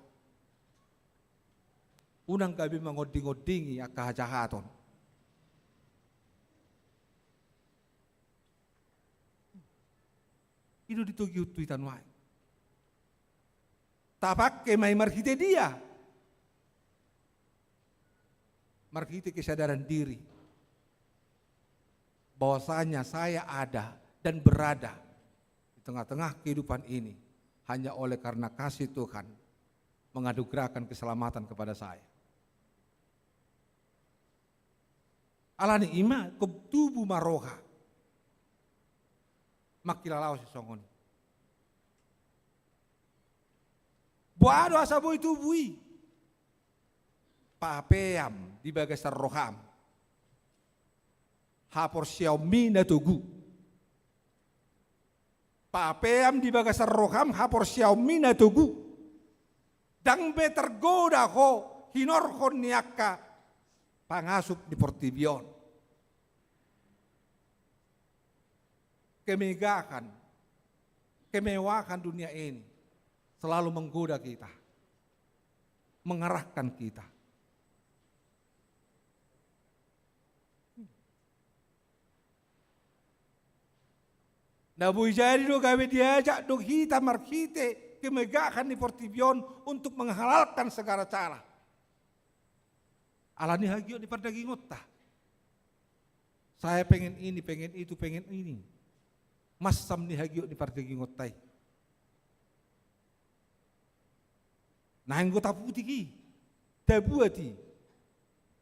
Unang gabi mangoding-odingi akahajahaton. Itu ditogi utuitan wae. Tapak ke mai marhite dia. Marhite kesadaran diri. Bahwasanya saya ada dan berada di tengah-tengah kehidupan ini hanya oleh karena kasih Tuhan menganugerahkan keselamatan kepada saya. Alani ima tubuh maroha. Makilalau sesongoni. Buado asaboy tubui. Papeam di bagasar roham. Hapor Xiaomi na tugu. Papeam di bagasar roham hapor Xiaomi na tugu. Dang be tergoda ho hinor kon niaka pangasup di portibion. Kemegahan, kemewahan dunia ini selalu menggoda kita, mengarahkan kita. Nah boleh jadi do gawe diajak do kita marhite kemegahan di portibion untuk menghalalkan segala cara. Alani hagio di pardagingota. Saya pengen ini, pengen itu, pengen ini. Masam ni hagio di pardagingotai. Nah yang kota putih ki, dabuati,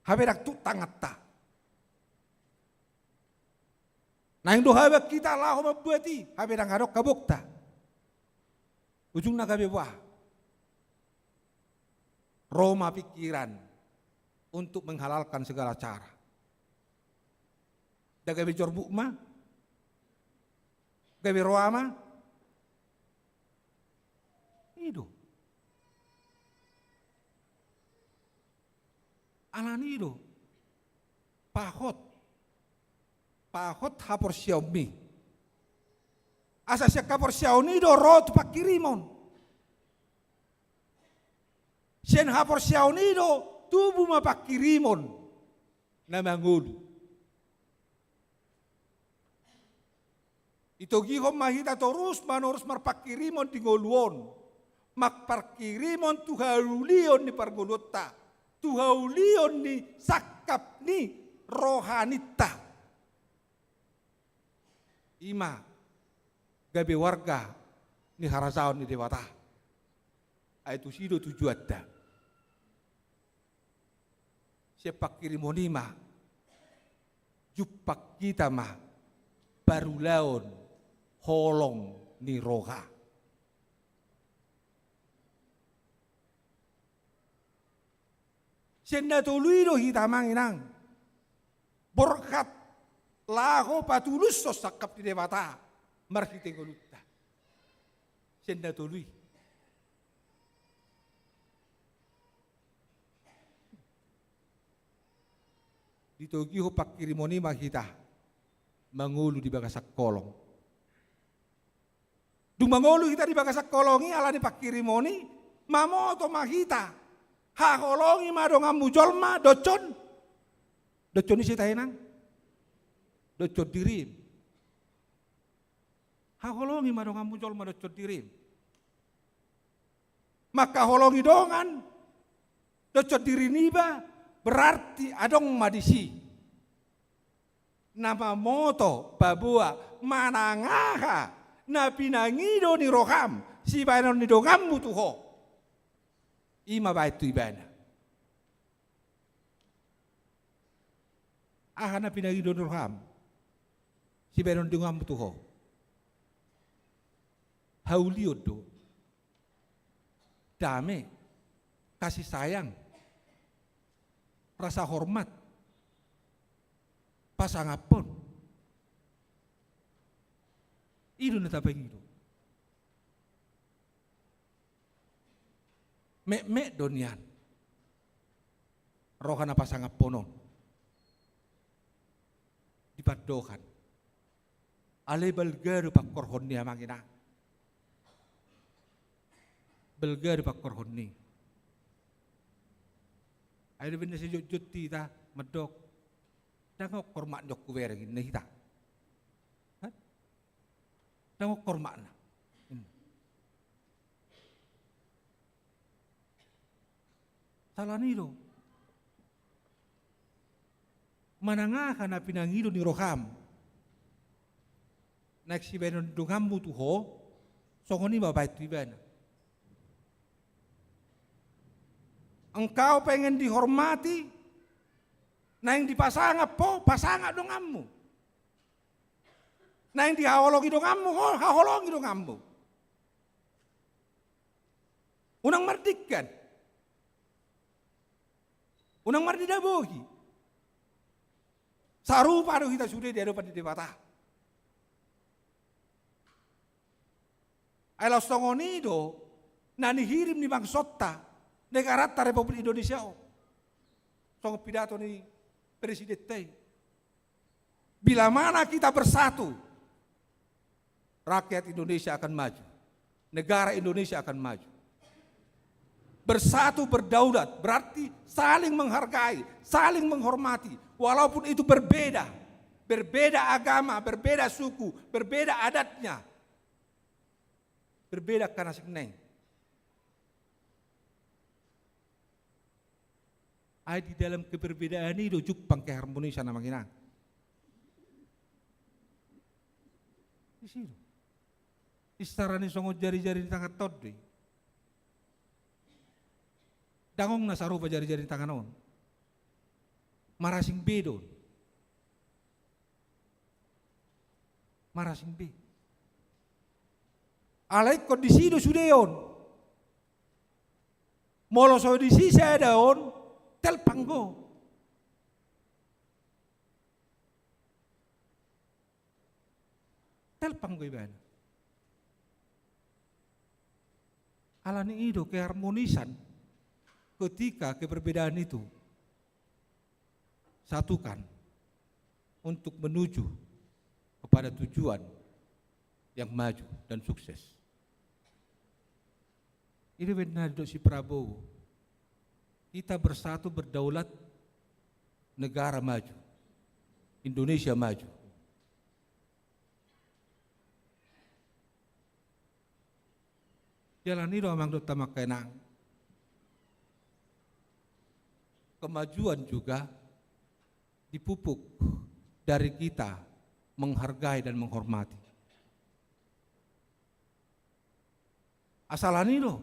haberak tu tangata. Nah yang doha kita lah membuati, haberak harok kabukta. Ujung nak kabewah, Roma pikiran untuk menghalalkan segala cara. Daga bejor bukma, gawe roama, itu. Alanido, pahot hapor Xiaomi. Asa siya kapor Xiaomi do rot pakirimon. Sien hapor Xiaomi do tubuh mapakirimon na mangudu. Ito gihom mahita terus manurus marpakirimon tingoluon. Makparkirimon tuhalulion ni pargolota. Tuhaulion ni sakap ni rohanita. Ima gabe warga ni harasaon ni dewata. Aitu sido tujuan da. Sepak kirimonima, jupak kita mah baru laon holong ni roha. Senda tului do hitamang inang borkat laho patulus so sakap di dewata marhite golutta. Senda tului. Ditogi ho pak kirimoni makita mangulu di bagasak kolong. Dung mangulu kita di bagasak kolongi ala di pak kirimoni mamoto makita ha kolongi madonga mujolma docon. Docon isi tahenang. Docon dirim. Ha kolongi madonga mujolma docon dirim. Maka holongi dongan docon diriniba berarti adong madisi. Nama moto babua manangaha na pinangido ni roham si banon ni dongam mutuho. Ima baitu ibana. Aha na pinangido ni roham si banon ni dongam mutuho. Hauliodo dame kasih sayang, rasa hormat, pasangapon. Ido na tapeng ido. Mek donian. Rohana pasangaponon. Dipadokan. Ale balgaru pak korhon ni amangina. Balgaru pak korhon ni. Ayo benda sejut ti ta medok. Dangok kormak jok kuwere gini kita. Dangok kormak na. Salah ni lo. Manangakan na pinangido ni roham. Naik si benon dungammu tuho. Songoni babait tu ibana. Engkau pengen dihormati, nah yang dipasangap po, pasangap dongammu. Nah yang dihawolongi dongammu, hawolongi dongammu. Unang mardikan, unang mardidabogi. Sarupa do kita sudah di hadapan di dewata. Ayo songonido, nani hirim ni maksota. Negara Republik Indonesia, song pidato ni Presiden Tay. Bila mana kita bersatu, rakyat Indonesia akan maju, negara Indonesia akan maju. Bersatu berdaulat berarti saling menghargai, saling menghormati, walaupun itu berbeda, berbeda agama, berbeda suku, berbeda adatnya, berbeda karena seneng. Di dalam keberbedaan ini jupang keharmonisan nama kita. Di sini. Istarani songo jari-jari tangan todde. Dangong nasarupa jari-jari tangan on. Marasing bedon. Marasing be. Alay kondisi do sudeon. Molo so di sisa daon. Tel panggo. Tel panggo iban. Alani itu keharmonisan ketika keberbedaan itu satukan untuk menuju kepada tujuan yang maju dan sukses. Ini benar do si Prabowo. Kita bersatu berdaulat, negara maju, Indonesia maju. Jalan ini memang utama kenang. Kemajuan juga dipupuk dari kita menghargai dan menghormati. Asalani lo.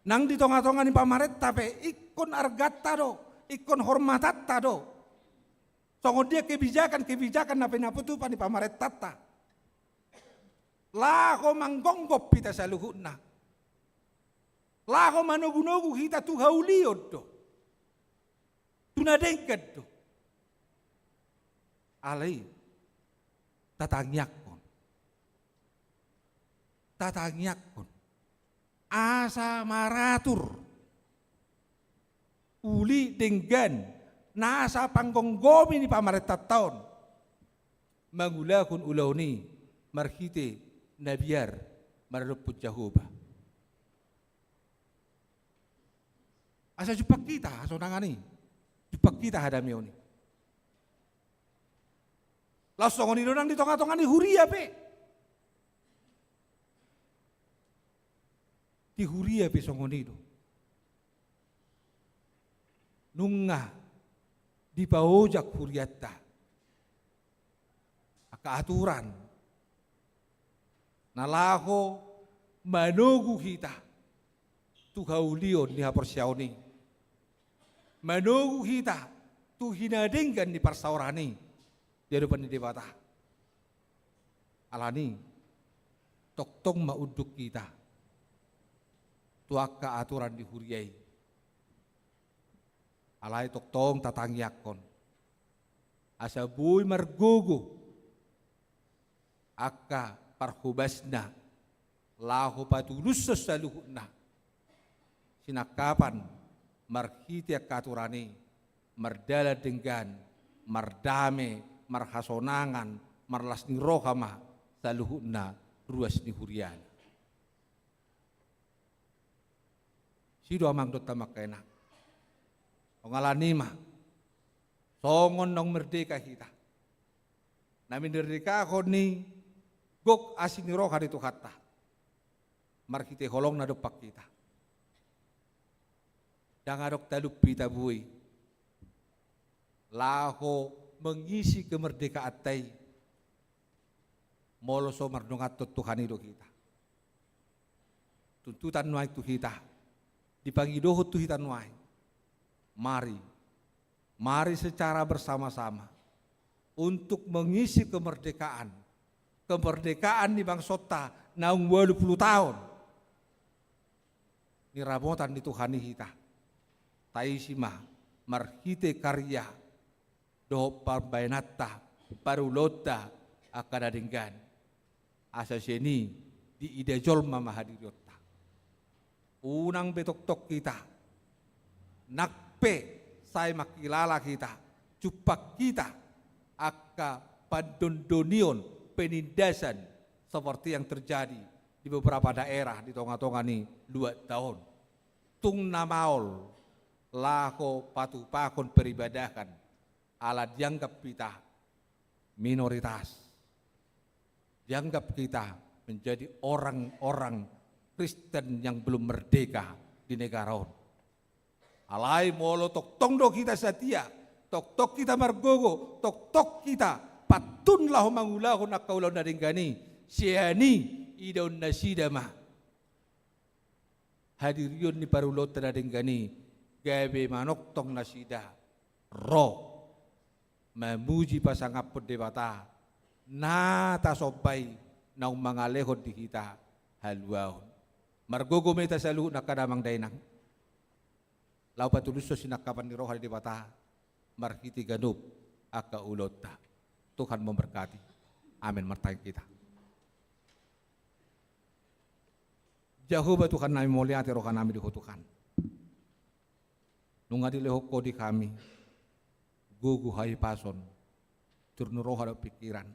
Nang di tonga-tonga ni pamaretta pe ikon argatta do, ikon hormatatta do. Songo dia kebijakan nape tu pani pamarettata. Laho manggonggop pita saluhutna. Laho manogu-nogu hita tu hauliod do. Tunadengket do. Alai tatangyakon. Asa maratur. Uli denggan nasa panggonggomi ni pamaretat taon. Mangulakun ulaw ni marhite nabiar maraluput Jehovah. Asa jupak kita, asa nangani. Jupak kita hadami oni. Lasong oni nang di tonga-tonga ni huria pe. Di huria pe songoni do. Nunga di paojak huriatta. Aka-aturan. Nalaho manugu kita. Tuhaulion ni haporsiaoni. Manugu kita. Tuhinadenggan ni parsaurani. Di hadapan ni dewata. Alani. Toktong mauduk kita. Tuaka aturan di huriai. Alai toktong tatangyakon. Asa bui margugu. Aka parhubasna. Lahu patulus saluhuna. Sinakapan marhiti akaturani. Mardala denggan. Mardame. Marhasonangan. Marlas ni rohama. Saluhuna ruas ni hurian. Sido amang dot tamak kena. Ongalanima. Songon nong merdeka kita. Namin merdeka ko ni gok asing ni roh itu kata. Markite holong na dopak kita. Dangarok talup pita bui. Laho mengisi kemerdekaan tay. Moloso mardongat Tuhan itu kita. Tuntutan nuai tu kita. Dipangidohot tu hitan nuai. Mari secara bersama-sama untuk mengisi kemerdekaan di bangsota naung 20 tahun. Ni rabotan di Tuhan kita. Taisima marhite karya do parbainata parulota akadadenggan. Asa seni di ide jolma mahadiriota. Unang betok-tok kita. Nakpe say makilala kita. Cupak kita. Aka pandondonion penindasan. Seperti yang terjadi di beberapa daerah di tonga-tonga ni 2 tahun. Tung namaol. Lako patupakon peribadahan. Ala dianggap kita minoritas. Dianggap kita menjadi orang-orang Kristen yang belum merdeka di negara on. Alai molo tok-tong do kita setia, tok-tok kita margogo, tok-tok kita patun lahu mangulahu nakaulau naringgani, siani idaun nasidama. Hadirion ni parulot naringgani, gabe manok tong nasida, roh, memuji pasangapun dewata, nata sopai, naung mangalehon di kita, haluaon. Margogo meta salu nakadamang dainang. Lau patuluso sinakapan ni roh di bata. Marhiti ganup aka ulota. Tuhan memberkati. Amin. Martay kita. Jehovah Tuhan nami mulia te roh nami dihutukan. Nunga dilehok ko di kami. Gugu hai pason. Turnu roh ada pikiran.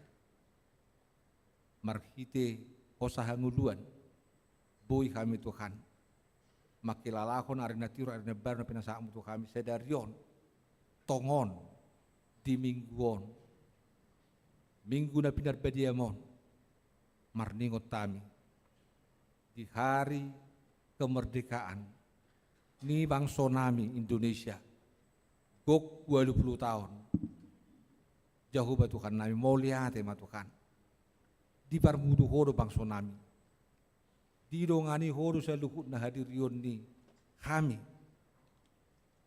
Marhiti osahanguluan. Bui kami Tuhan. Makilalakon arina tiru arina bar na pinasaamu tu kami sedarion. Tongon. Di mingguon. Minggu na pinarbadiamon. Marningot kami. Di hari kemerdekaan. Ni bangsa nami Indonesia. Gok 20 tahun. Jauh Tuhan nami mulia tema Tuhan. Di parmudu hodo bangsa nami. didongani horu sa luhut na hadirion ni kami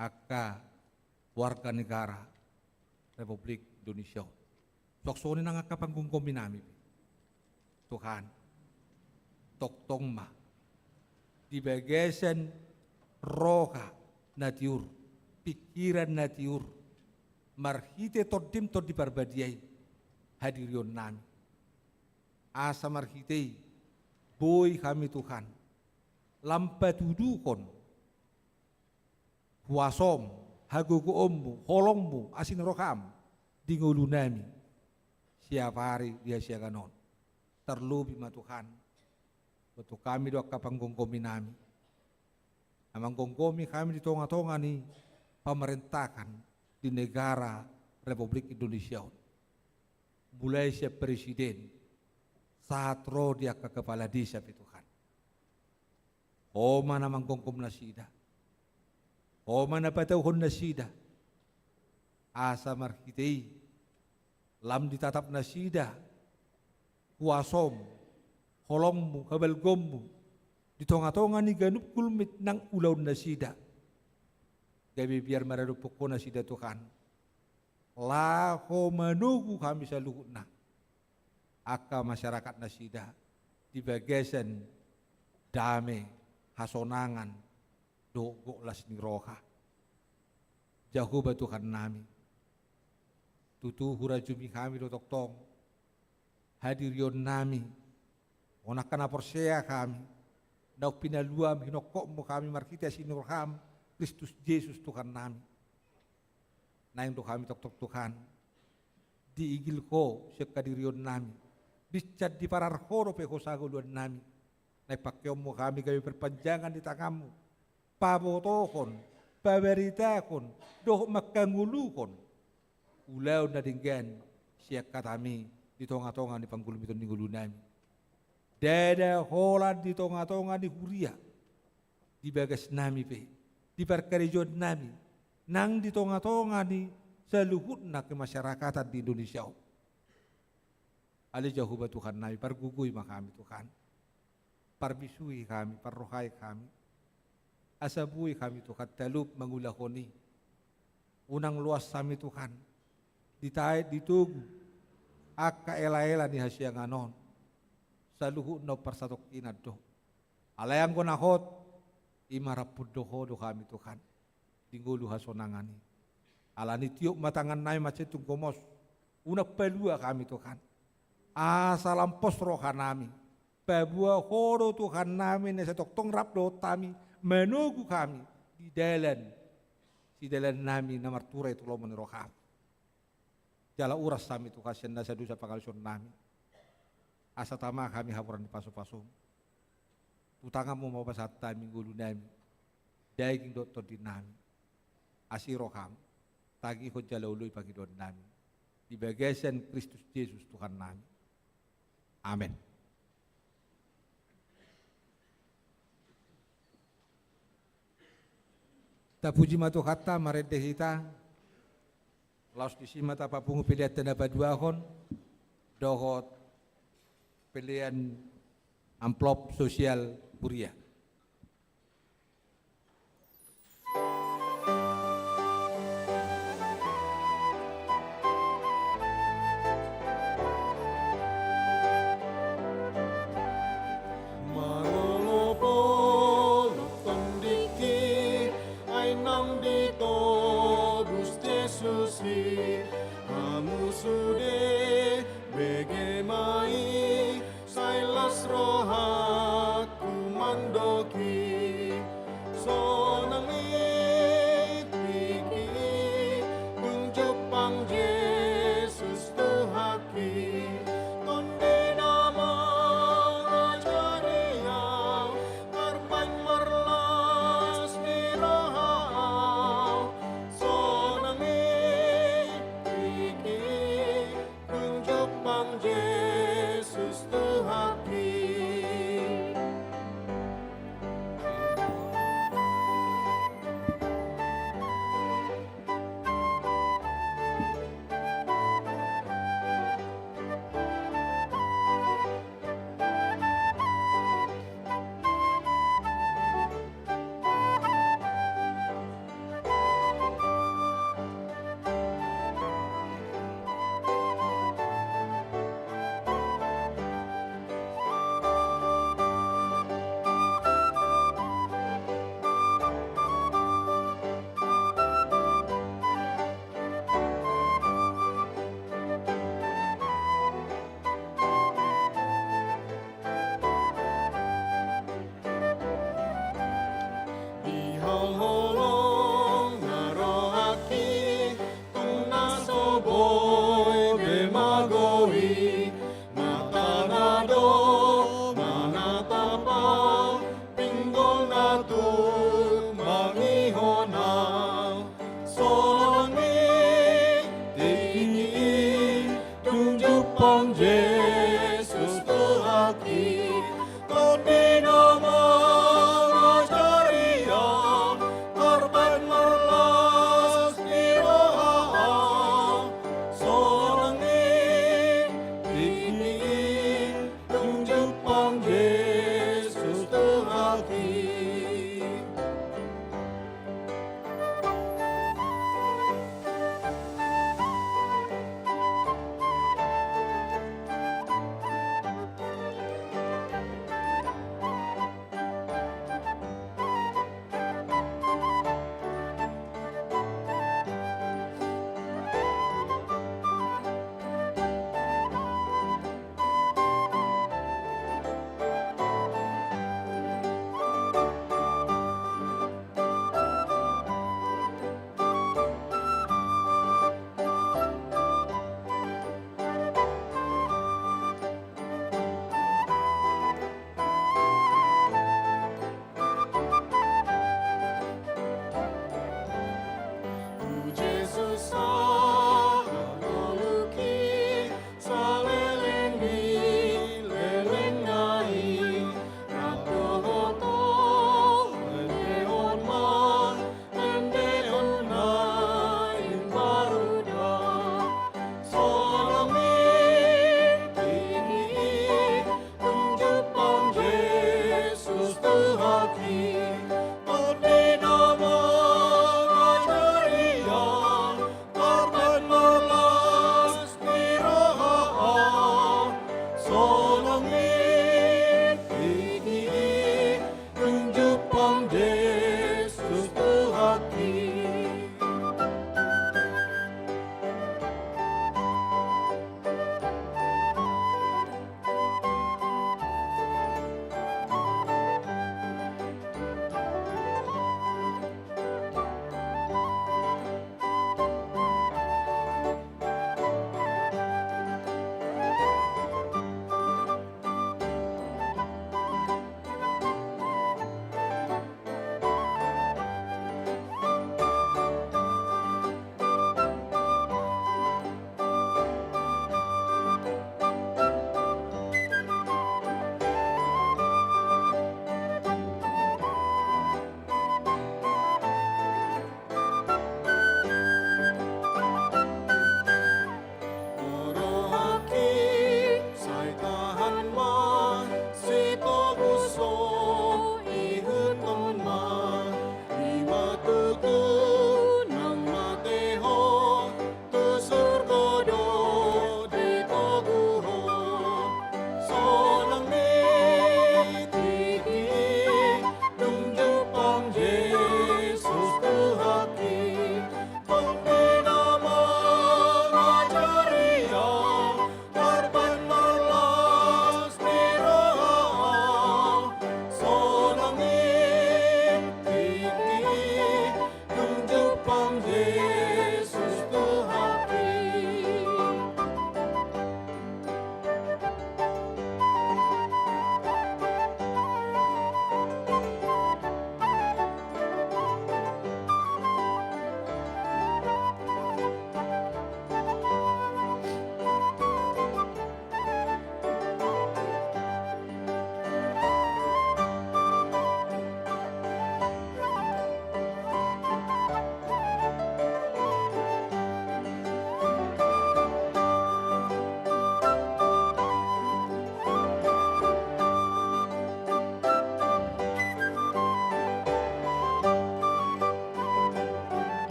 aka warga negara Republik Indonesia. Soksonin ang akapanggungkomin namin. Tuhan, toktong ma, dibagasan roka na tiur, pikiran na tiur, marhite todim to di barbadiay hadirion namin. Asa marhite, boy kami Tuhan, lampatudukon, huasom, haguguommu, holongmu, asin rokam, di ngulu nami, siapa hari dia siya ganon. Terlebih ma Tuhan, waktu kami doa kapanggungkomi nami, amang gongkomi kami di tonga-tonga ni pemerintahan di negara Republik Indonesia. Mulai siya presiden, saat roh dia ke kepala desa Tuhan. O mana manggongkom na sida, o mana patauhon na sida, asa markitei, lam ditatap na sida, kuasom, holongmu, kabalgommu, di tonga-tonga ni ganup kulmit ng ulaw na sida. Gabi biar mararupok ko na sida Tuhan. Lako manugu kami sa luhut na. Aka masyarakat na sida. Di bagasan dame, hasonangan, dogo las ni roha. Jauh ba Tuhan nami. Tutuhura jumi kami do toktong. Hadirion nami. Onakan aporsea kami. Daw pinaluam hinokok mo kami markita sinurham Kristus Yesus Tuhan nami. Naing do kami tok Tuhan. Diigil ko siya kadirion nami. Biscat di pararhoro pe kosaguluan nami. Naipakyaw mo kami perpanjangan di tangamu. Pabotohon, paberitakon, doh makangulukon. Ulaw na dinggan siya katami di tonga-tonga ni panggulum ito ni nami. Dada holan di tonga-tonga di huria. Di bagas nami pe. Di perkarijon nami. Nang di tonga-tonga ni sa luhut na kemasyarakatan di Indonesia. Ali jauh ba Tuhan nami. Pargugoy makami Tuhan. Parbisui kami, parrohay kami. Asabuhi kami Tuhan. Talup mangulahoni. Unang luas kami Tuhan. Ditahit ditugu. Akka ela-ela ni hasyang anon. Sa luhut na parsatok inado. Alayang ko nakot. Imarapud doho kami Tuhan. Tinggulu hasonangani. Alani tiuk matangan nai macetung komos. Una pelua kami Tuhan. Asalampos roha nami. Pabua horo Tuhan nami nesa toktong rapdo tami. Menunggu kami di dalan. Si dalan nami namar turai tulo meniroham. Jala uras kami Tuhan senda sadusa pakalison nami. Asa tama kami hapuran di paso-paso. Utangamu mau pasata minggu lunami. Daiging doktor di nami. Asiroham. Tagi ko jala ului pagi don nami. Di bagasan Kristus Yesus Tuhan nami. Amin. Tapuji matu kata marede kita. Laos disima tapapungu pilihan tanda paduahon. Dohot pilihan amplop sosial Buria. Jepang Yesus Tuhaki Todina mengajaria korban merlas diroha Sorangi dingin Dung Jepang Yesus Tuhaki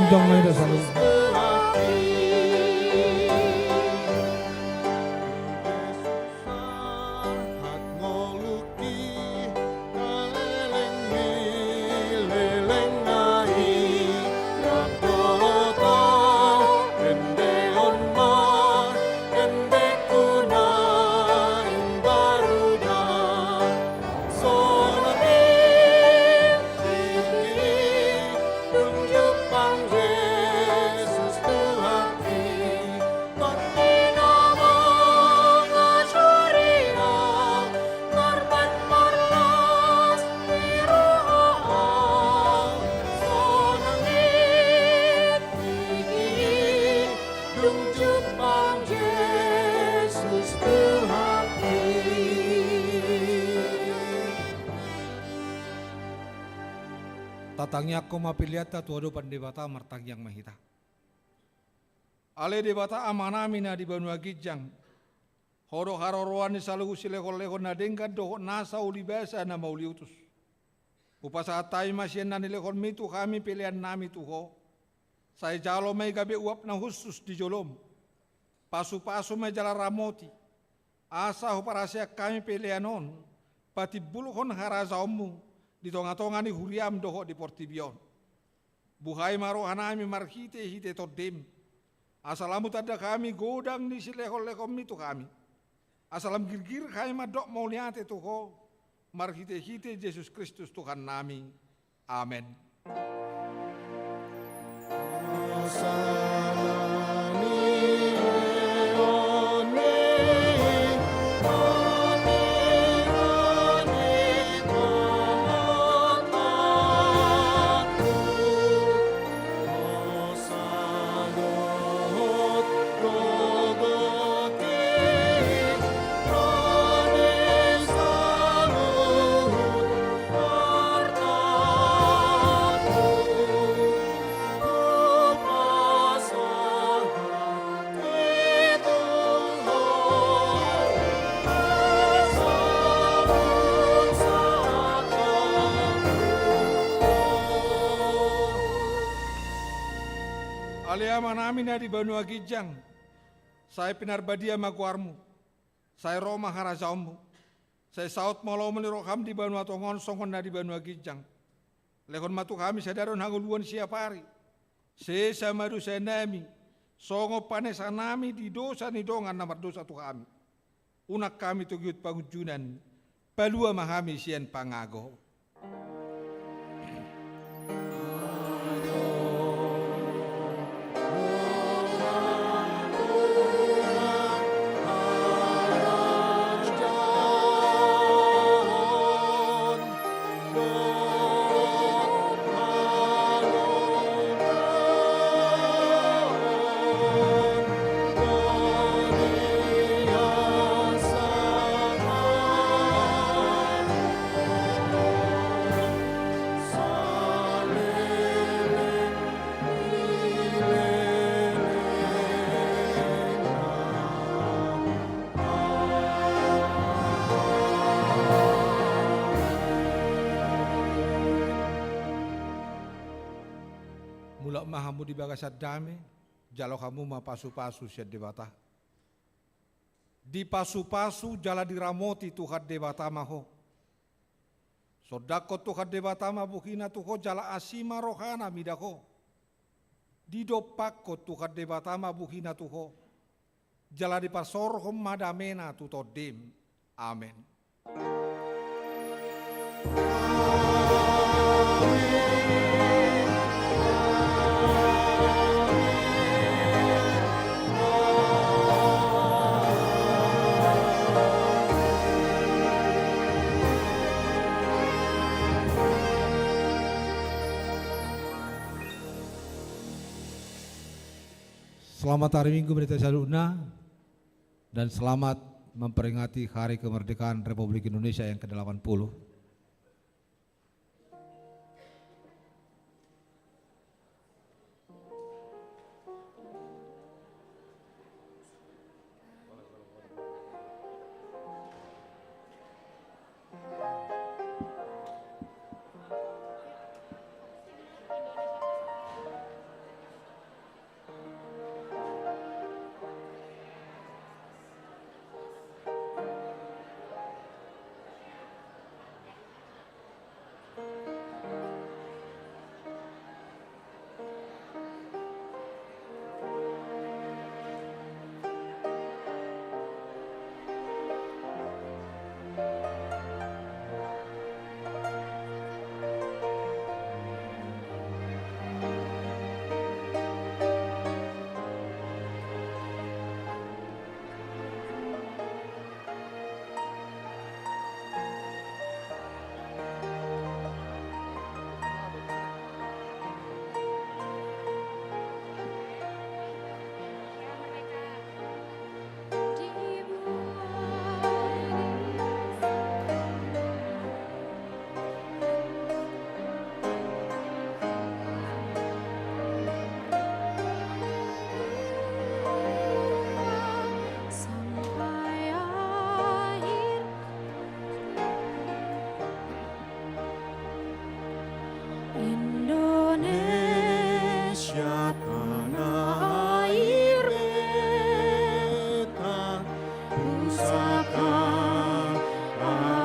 jong mai da salu. Tatangnya ko mapiliata tuado pandebata martang yang mahita. Ale debata amanami na di Banua Gijang. Horo haroroan ni salugu silekol-lekol na dengkan doho nasa uli basa na mauli utus. Upasa atai masyen na nilekol mitu kami pilihan nami tuho. Saya jalo may gabi uap na khusus di jolom. Pasu-pasu may jala ramoti. Asa huparasya kami pilihan on. Pati bulukon harazaomu. Di tonga-tonga ni huriam doho di Portibion. Buhay marohanami marhite hite todem. Asalamu tada kami godang ni silekol-lekol mitu kami. Asalam girgir kami madok mauliate tuho. Marhite hite Yesus Kristus Tuhan nami. Amen. Aliama namin na di Banua Gijang, saya pinarbadia maguarmu, saya Roma harazaummu, saya saut malau melirokam di Banua Tongon songon na di Banua Gijang. Lekon matu kami sadaron hanguluan siapari, sesa madu senami, songo panesa nami di dosa ni dongan namar dosa tu kami. Unak kami tugiut pangujunan, palua mahami sian pangago. Mulak mahamu di bagasat dame, jalo kamu mapasu-pasu siat debata. Di pasu-pasu jala diramoti Tuhan debata maho. Sodako Tuhan debata ma bukina tuho jala asima rohana midako. Di dopako Tuhan debata ma bukina tuho. Jala di pasorhom madamena tutodem. Amen. Selamat hari Minggu Pendeta Saduna dan selamat memperingati Hari Kemerdekaan Republik Indonesia yang ke-80. In